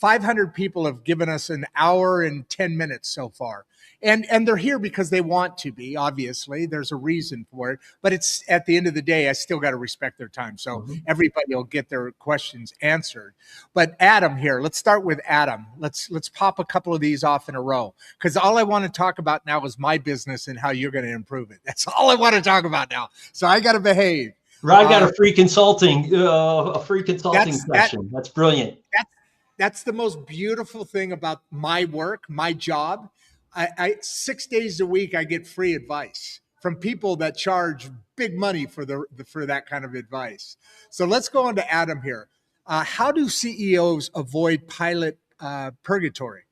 500 people have given us an hour and 10 minutes so far. And they're here because they want to be, obviously. There's a reason for it. But it's at the end of the day, I still got to respect their time. So everybody will get their questions answered. But Adam here, let's start with Adam. Let's pop a couple of these off in a row. Because all I want to talk about now is my business and how you're going to improve it. That's all I want to talk about now. So I got to behave. Rod got a free consulting session. That's brilliant. That's the most beautiful thing about my work, my job. I 6 days a week, I get free advice from people that charge big money for that kind of advice. So let's go on to Adam here. How do CEOs avoid pilot purgatory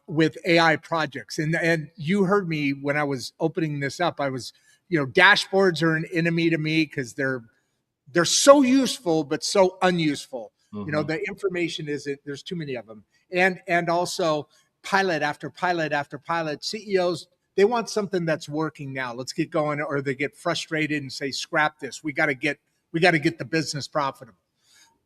with AI projects? And you heard me when I was opening this up. I was, dashboards are an enemy to me because they're so useful but so unuseful. The information there's too many of them, and also pilot after pilot after pilot. CEOs, they want something that's working now. Let's get going, or they get frustrated and say, "Scrap this. We got to get the business profitable."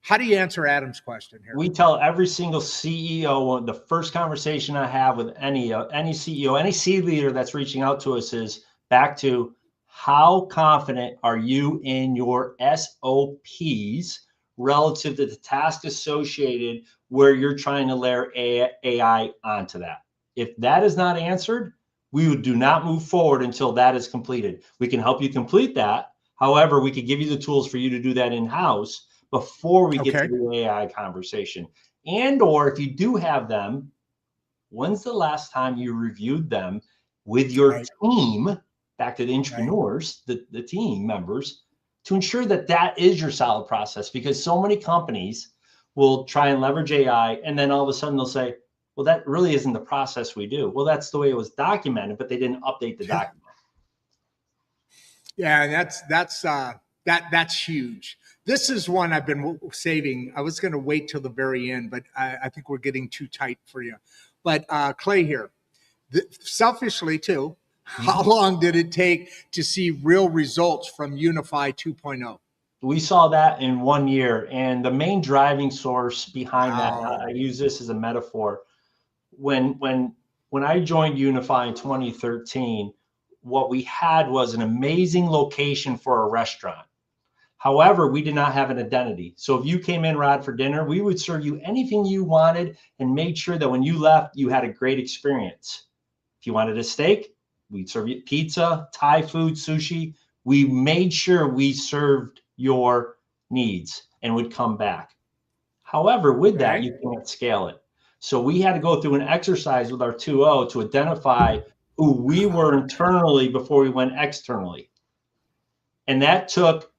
How do you answer Adam's question here? We tell every single CEO, the first conversation I have with any CEO, any C leader that's reaching out to us is back to, how confident are you in your SOPs relative to the task associated where you're trying to layer AI onto that? If that is not answered, we do not move forward until that is completed. We can help you complete that. However, we could give you the tools for you to do that in-house before we get to the AI conversation. And or if you do have them, when's the last time you reviewed them with your team, back to the entrepreneurs, the team members, to ensure that that is your solid process? Because so many companies will try and leverage AI, and then all of a sudden they'll say, well, that really isn't the process we do. Well, that's the way it was documented, but they didn't update the document. Yeah, that's huge. This is one I've been saving. I was going to wait till the very end, but I think we're getting too tight for you. But Clay here, selfishly too, how long did it take to see real results from Unify 2.0? We saw that in 1 year. And the main driving source behind that, I use this as a metaphor. When I joined Unify in 2013, what we had was an amazing location for a restaurant. However, we did not have an identity. So if you came in, Rod, for dinner, we would serve you anything you wanted and made sure that when you left, you had a great experience. If you wanted a steak, we'd serve you pizza, Thai food, sushi. We made sure we served your needs and would come back. However, with that, you can't scale it. So we had to go through an exercise with our 2.0 to identify who we were internally before we went externally. And that took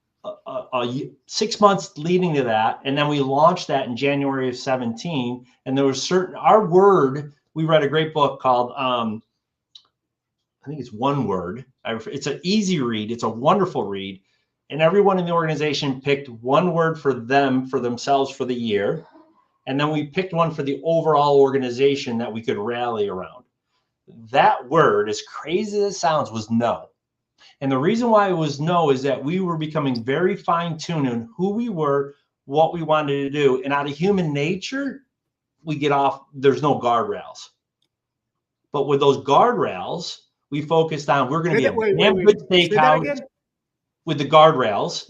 6 months leading to that. And then we launched that in January of 17. And there was our word, we read a great book called, I think it's One Word. It's an easy read. It's a wonderful read. And everyone in the organization picked one word for themselves for the year. And then we picked one for the overall organization that we could rally around. That word, as crazy as it sounds, was no. And the reason why it was no is that we were becoming very fine-tuned in who we were, what we wanted to do. And out of human nature, we get off, there's no guardrails. But with those guardrails, we focused on, we're going to be a damn good steakhouse with the guardrails.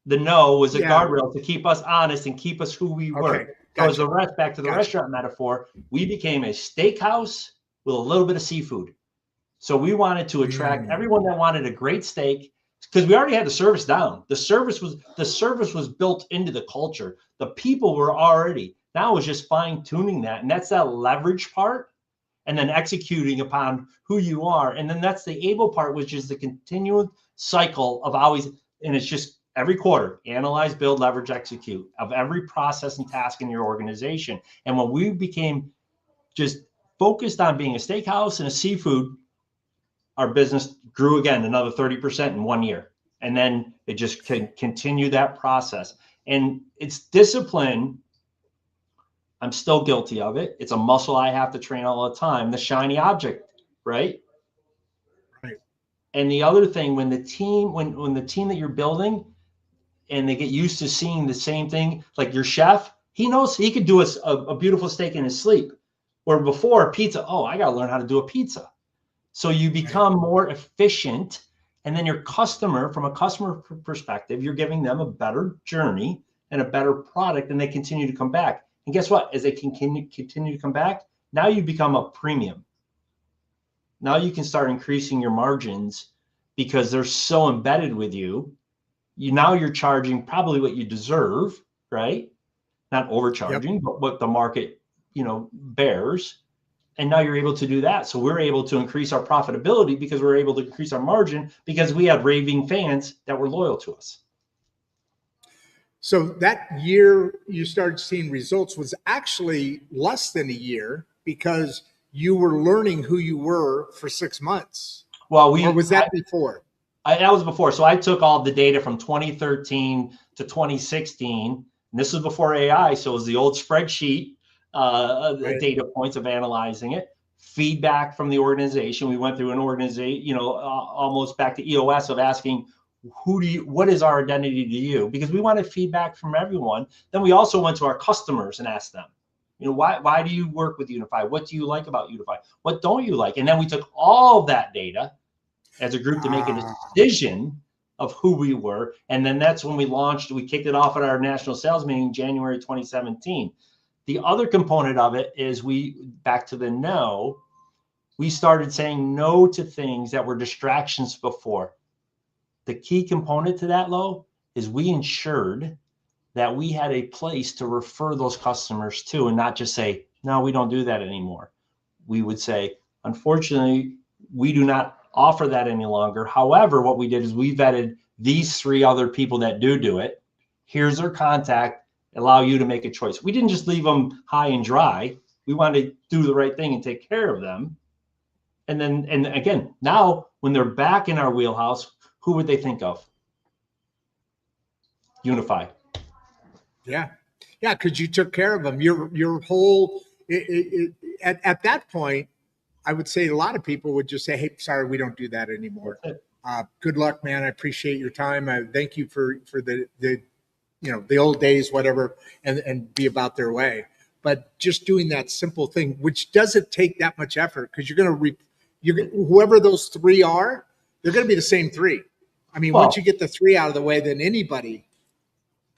The no was a guardrail to keep us honest and keep us who we were. Because the rest, back to the restaurant metaphor, we became a steakhouse with a little bit of seafood. So we wanted to attract everyone that wanted a great steak, because we already had the service down. The service was built into the culture. The people were already. Now it was just fine tuning that, and that's that leverage part, and then executing upon who you are, and then that's the able part, which is the continual cycle of always. And it's just every quarter, analyze, build, leverage, execute of every process and task in your organization. And when we became just focused on being a steakhouse and a seafood, our business grew again another 30% in 1 year. And then it just can continue that process. And it's discipline. I'm still guilty of it. It's a muscle I have to train all the time, the shiny object, right? Right. And the other thing, when the team that you're building and they get used to seeing the same thing, like your chef, He knows he could do a beautiful steak in his sleep. Where before pizza, oh, I got to learn how to do a pizza. So you become more efficient. And then your customer, from a customer perspective, you're giving them a better journey and a better product, and they continue to come back. And guess what? As they continue to come back, now you become a premium. Now you can start increasing your margins because they're so embedded with you. Now you're charging probably what you deserve, right? Not overcharging, but what the market, bears. And now you're able to do that. So we're able to increase our profitability because we're able to increase our margin because we had raving fans that were loyal to us. So that year you started seeing results was actually less than a year because you were learning who you were for 6 months. Well, or was that before? That was before. So I took all the data from 2013 to 2016. And this was before AI. So it was the old spreadsheet. The data points of analyzing it, feedback from the organization. We went through an organization, almost back to EOS of asking, what is our identity to you? Because we wanted feedback from everyone. Then we also went to our customers and asked them, why do you work with Unify? What do you like about Unify? What don't you like? And then we took all of that data as a group to make a decision of who we were. And then that's when we kicked it off at our national sales meeting, January 2017. The other component of it is back to the no, we started saying no to things that were distractions before. The key component to that, Lo, is we ensured that we had a place to refer those customers to and not just say, no, we don't do that anymore. We would say, unfortunately, we do not offer that any longer. However, what we did is we vetted these 3 other people that do it. Here's their contact. Allow you to make a choice. We didn't just leave them high and dry. We wanted to do the right thing and take care of them. And again, now when they're back in our wheelhouse, who would they think of? Unify. Yeah, because you took care of them. Your whole at that point, I would say a lot of people would just say, "Hey, sorry, we don't do that anymore." Good luck, man. I appreciate your time. I thank you for the old days, whatever, and be about their way. But just doing that simple thing, which doesn't take that much effort, because whoever those 3 are, they're going to be the same 3. I mean, once you get the 3 out of the way, then anybody.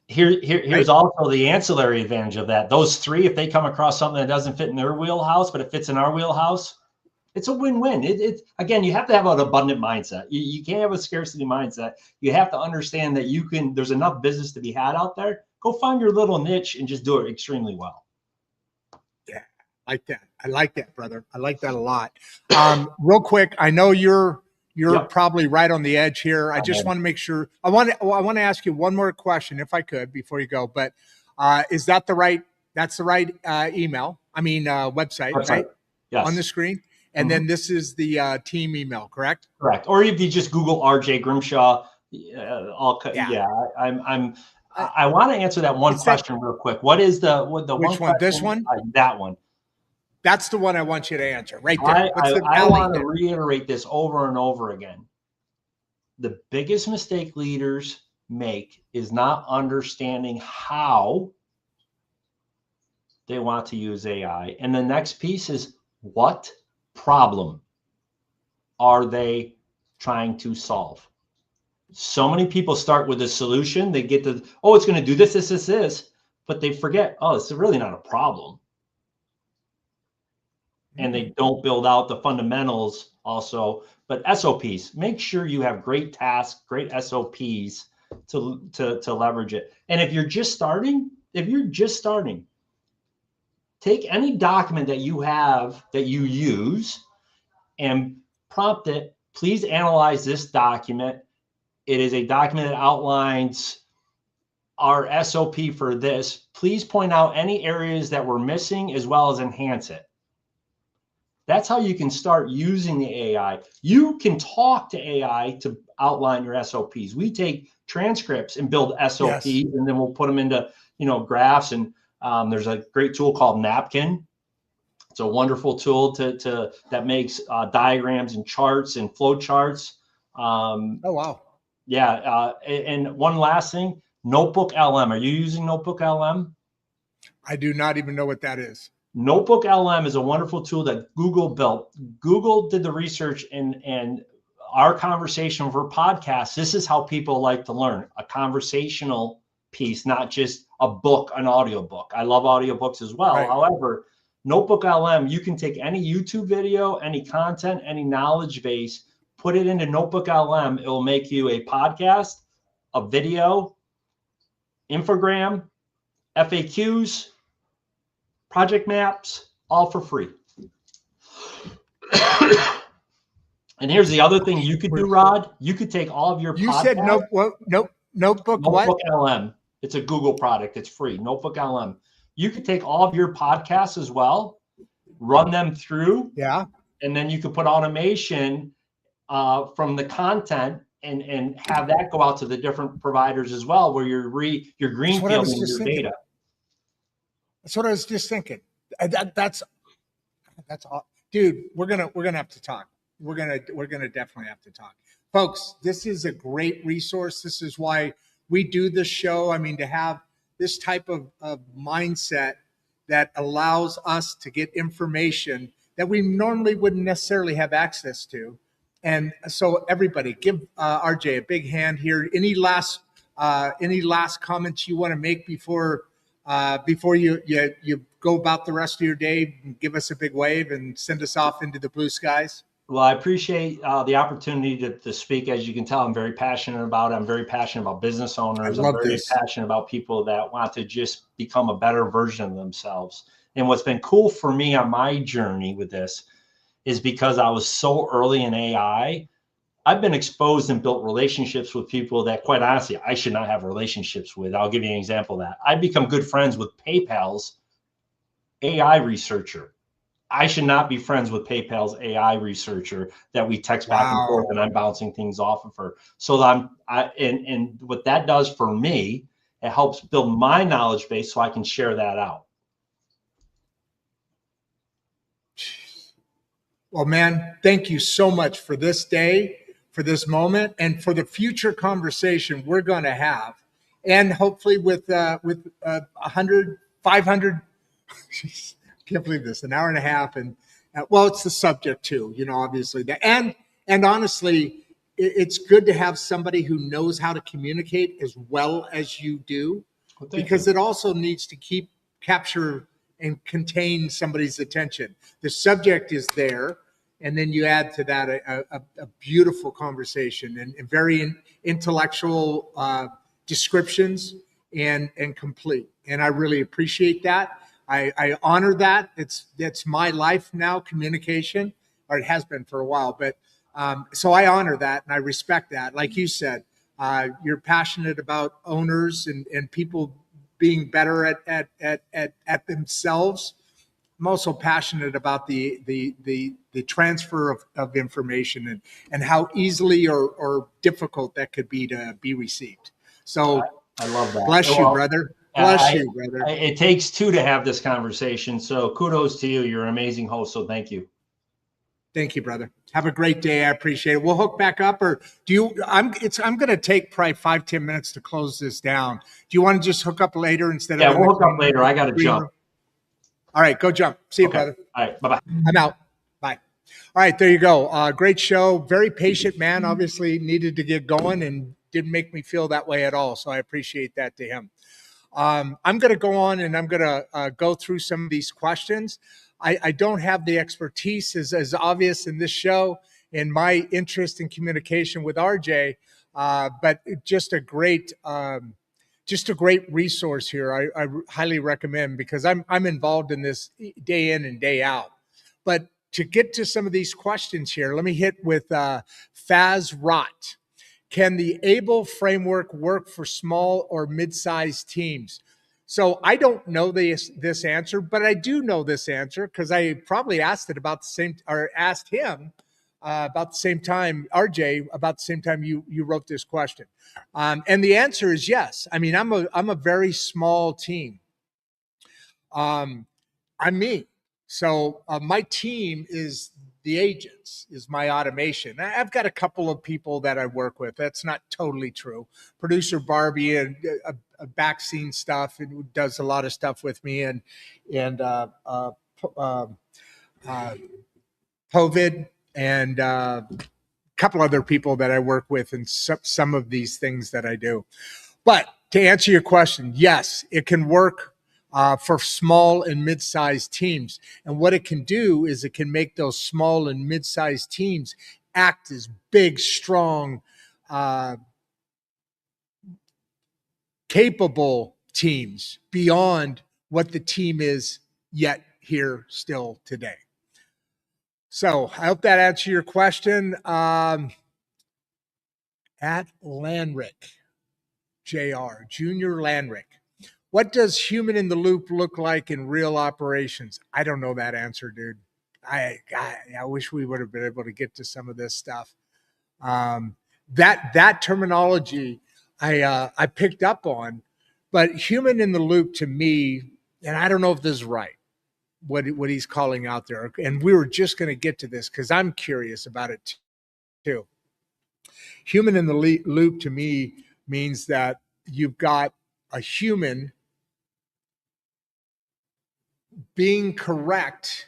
Here's also the ancillary advantage of that. Those 3, if they come across something that doesn't fit in their wheelhouse, but it fits in our wheelhouse, it's a win-win. Again, you have to have an abundant mindset. You can't have a scarcity mindset. You have to understand that there's enough business to be had out there. Go find your little niche and just do it extremely well. Yeah, I like that, brother. I like that a lot. Real quick, I know you're probably right on the edge here. I just want to make sure. I want to ask you one more question, if I could, before you go. But is that the right email? I mean, website, right? Yes. On the screen. And then this is the team email, correct? Correct. Or if you just Google RJ Grimshaw, I want to answer that one question real quick. What is the which one? This one? That one. That's the one I want you to answer right there. I want to reiterate this over and over again. The biggest mistake leaders make is not understanding how they want to use AI. And the next piece is, what problem are they trying to solve? So many people start with a solution. They get it's going to do this, but they forget, it's really not a problem. And they don't build out the fundamentals also. But SOPs, make sure you have great tasks, great SOPs to leverage it. And if you're just starting, take any document that you have that you use and prompt it, please analyze this document. It is a document that outlines our SOP for this. Please point out any areas that we're missing as well as enhance it. That's how you can start using the AI. You can talk to AI to outline your SOPs. We take transcripts and build SOPs, and then we'll put them into graphs. And there's a great tool called Napkin. It's a wonderful tool that makes diagrams and charts and flow charts. Oh wow! Yeah, and one last thing, Notebook LM. Are you using Notebook LM? I do not even know what that is. Notebook LM is a wonderful tool that Google built. Google did the research, and our conversation for podcasts, this is how people like to learn, a conversational piece, not just a book, an audio book. I love audiobooks as well. Right. However, Notebook LM, you can take any YouTube video, any content, any knowledge base, put it into Notebook LM. It will make you a podcast, a video, infogram, FAQs, project maps, all for free. And here's the other thing you could do, Rod. You could take all of your You said Notebook Notebook what? LM. It's a Google product. It's free. Notebook LM. You could take all of your podcasts as well, run them through. Yeah. And then you could put automation from the content and have that go out to the different providers as well, where you're greenfielding your data. That's what I was just thinking. That's all, dude. We're gonna have to talk. We're gonna definitely have to talk, folks. This is a great resource. This is why we do this show. I mean, to have this type of mindset that allows us to get information that we normally wouldn't necessarily have access to. And so, everybody, give RJ a big hand here. Any last comments you want to make before you go about the rest of your day? Give us a big wave and send us off into the blue skies. Well, I appreciate the opportunity to speak. As you can tell, I'm very passionate about it. I'm very passionate about business owners. I'm very passionate about people that want to just become a better version of themselves. And what's been cool for me on my journey with this is because I was so early in AI, I've been exposed and built relationships with people that, quite honestly, I should not have relationships with. I'll give you an example of that. I've become good friends with PayPal's AI researcher. I should not be friends with PayPal's AI researcher that we text back and forth, and I'm bouncing things off of her. So and what that does for me, it helps build my knowledge base so I can share that out. Well, man, thank you so much for this day, for this moment, and for the future conversation we're going to have. And hopefully with 100, 500, can't believe this, an hour and a half. And well, it's the subject too, obviously. And honestly, it's good to have somebody who knows how to communicate as well as you do, because it also needs to capture and contain somebody's attention. The subject is there, and then you add to that a beautiful conversation and very intellectual descriptions and complete. And I really appreciate that. I honor that. That's my life now, communication, or it has been for a while. But so I honor that and I respect that. Like you said, you're passionate about owners and people being better at themselves. I'm also passionate about the transfer of information and how easily or difficult that could be to be received. So I love that. Bless you, brother. Bless you, brother. It takes two to have this conversation. So kudos to you. You're an amazing host. So thank you. Thank you, brother. Have a great day. I appreciate it. We'll hook back up, or do you? I'm going to take probably 5-10 minutes to close this down. Do you want to just hook up later instead of? Yeah, we'll hook up later. I got to jump. All right, go jump. See you, brother. All right, bye-bye. I'm out. Bye. All right, there you go. Great show. Very patient man. Obviously needed to get going and didn't make me feel that way at all. So I appreciate that to him. I'm going to go on and I'm going to go through some of these questions. I don't have the expertise as obvious in this show in my interest in communication with RJ, but just a great resource here. I highly recommend, because I'm involved in this day in and day out. But to get to some of these questions here, let me hit with Faz Rott. Can the ABLE framework work for small or mid-sized teams? So I don't know this answer, but I do know this answer because I probably asked him about the same time, RJ, about the same time you wrote this question. And the answer is yes. I mean, I'm a very small team. I'm me. So my team is the agents is my automation. I've got a couple of people that I work with. That's not totally true. Producer Barbie and a back scene stuff and does a lot of stuff with me, and COVID and a couple other people that I work with in some of these things that I do. But to answer your question, yes, it can work for small and mid-sized teams. And what it can do is it can make those small and mid-sized teams act as big, strong, capable teams beyond what the team is yet here still today. So I hope that answered your question. At Landrick, JR, Junior Landrick. What does human in the loop look like in real operations? I don't know that answer, dude. I wish we would have been able to get to some of this stuff. That terminology I picked up on, but human in the loop to me, and I don't know if this is right, what he's calling out there. And we were just going to get to this because I'm curious about it too. Human in the loop to me means that you've got a human being correct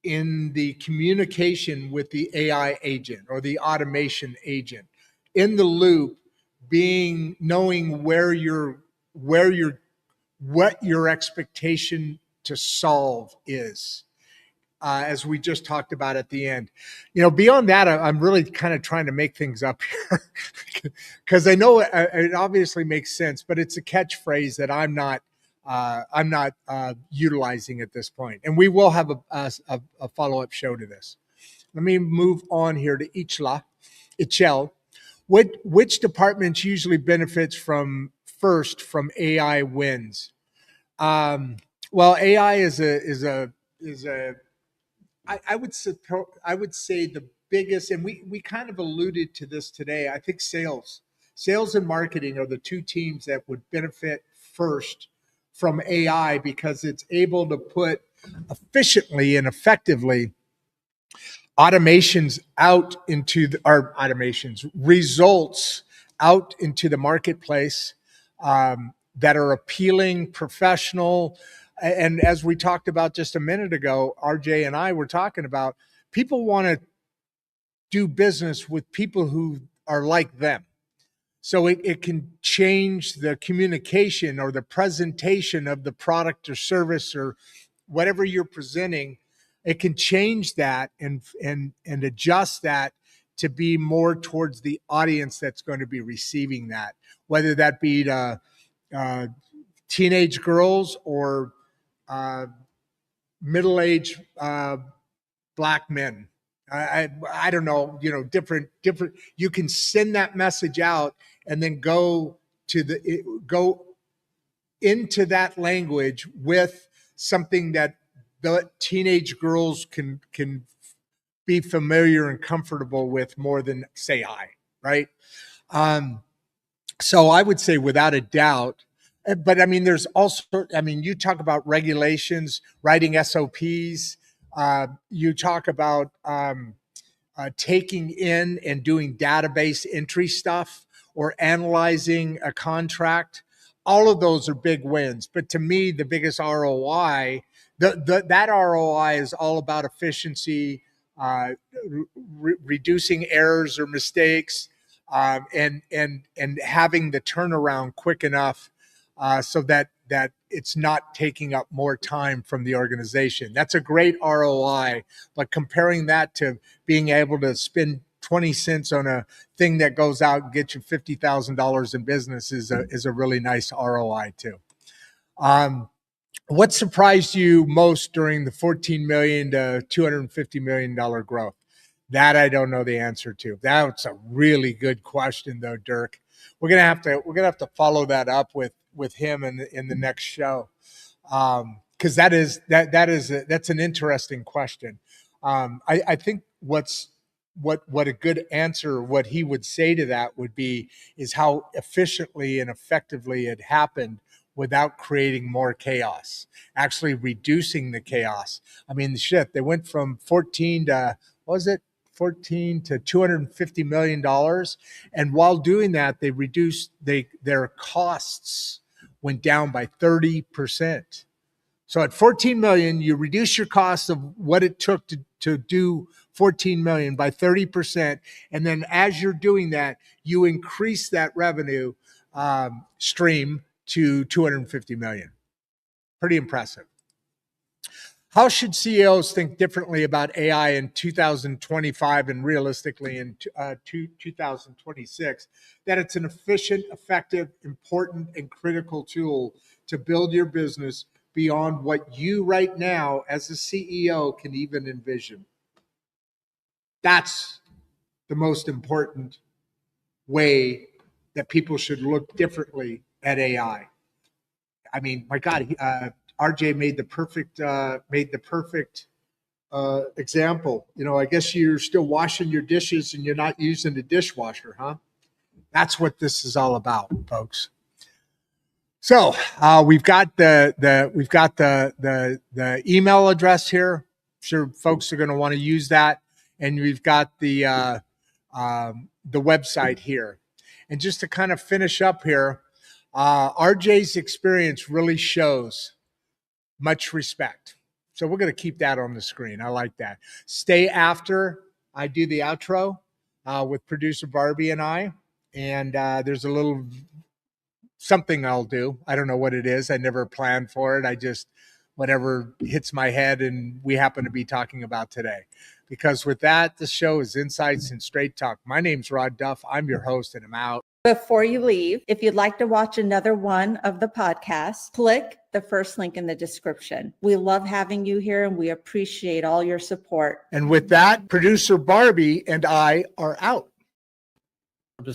in the communication with the AI agent or the automation agent, in the loop, knowing what your expectation to solve is, as we just talked about at the end. Beyond that, I'm really kind of trying to make things up here because I know it obviously makes sense, but it's a catchphrase that I'm not utilizing at this point. And we will have a follow-up show to this. Let me move on here to Ichel. Which departments usually benefits from AI wins? Well, AI I would say the biggest, and we kind of alluded to this today. I think sales and marketing are the two teams that would benefit first from AI because it's able to put efficiently and effectively results out into the marketplace that are appealing, professional. And as we talked about just a minute ago, RJ and I were talking about, people want to do business with people who are like them. So it can change the communication or the presentation of the product or service or whatever you're presenting. It can change that and adjust that to be more towards the audience that's going to be receiving that, whether that be teenage girls or middle-aged Black men. I don't know, different. You can send that message out and then go into that language with something that the teenage girls can be familiar and comfortable with more than say I, right? So I would say without a doubt. But I mean, there's also, you talk about regulations, writing SOPs. You talk about taking in and doing database entry stuff or analyzing a contract. All of those are big wins. But to me, the biggest ROI, that ROI is all about efficiency, reducing errors or mistakes, and having the turnaround quick enough so that it's not taking up more time from the organization. That's a great ROI, but comparing that to being able to spend 20 cents on a thing that goes out and gets you $50,000 in business is a really nice ROI too. What surprised you most during the $14 million to $250 million growth? That I don't know the answer to. That's a really good question though, Dirk. We're gonna have to follow that up with him in the next show, because that's an interesting question. I think what a good answer, what he would say to that would be, is how efficiently and effectively it happened without creating more chaos, actually reducing the chaos. I mean, shit, they went from 14 to, what was it? 14 to $250 million. And while doing that, they reduced their costs went down by 30%. So at 14 million, you reduce your cost of what it took to do 14 million by 30%. And then as you're doing that, you increase that revenue stream to 250 million. Pretty impressive. How should CEOs think differently about AI in 2025 and realistically in 2026? That it's an efficient, effective, important, and critical tool to build your business beyond what you right now as a CEO can even envision. That's the most important way that people should look differently at AI. I mean, my God, RJ made the perfect example. You know, I guess you're still washing your dishes and you're not using the dishwasher, huh? That's what this is all about, folks. So we've got the email address here. I'm sure folks are going to want to use that, and we've got the website here. And just to kind of finish up here, RJ's experience really shows much respect. So we're going to keep that on the screen. I like that. Stay after I do the outro with producer Barbie and I. And there's a little something I'll do. I don't know what it is. I never planned for it. I just, whatever hits my head and we happen to be talking about today. Because with that, the show is Insights and Straight Talk. My name's Rod Duff. I'm your host and I'm out. Before you leave, if you'd like to watch another one of the podcasts, click the first link in the description. We love having you here and we appreciate all your support. And with that, producer Barbie and I are out.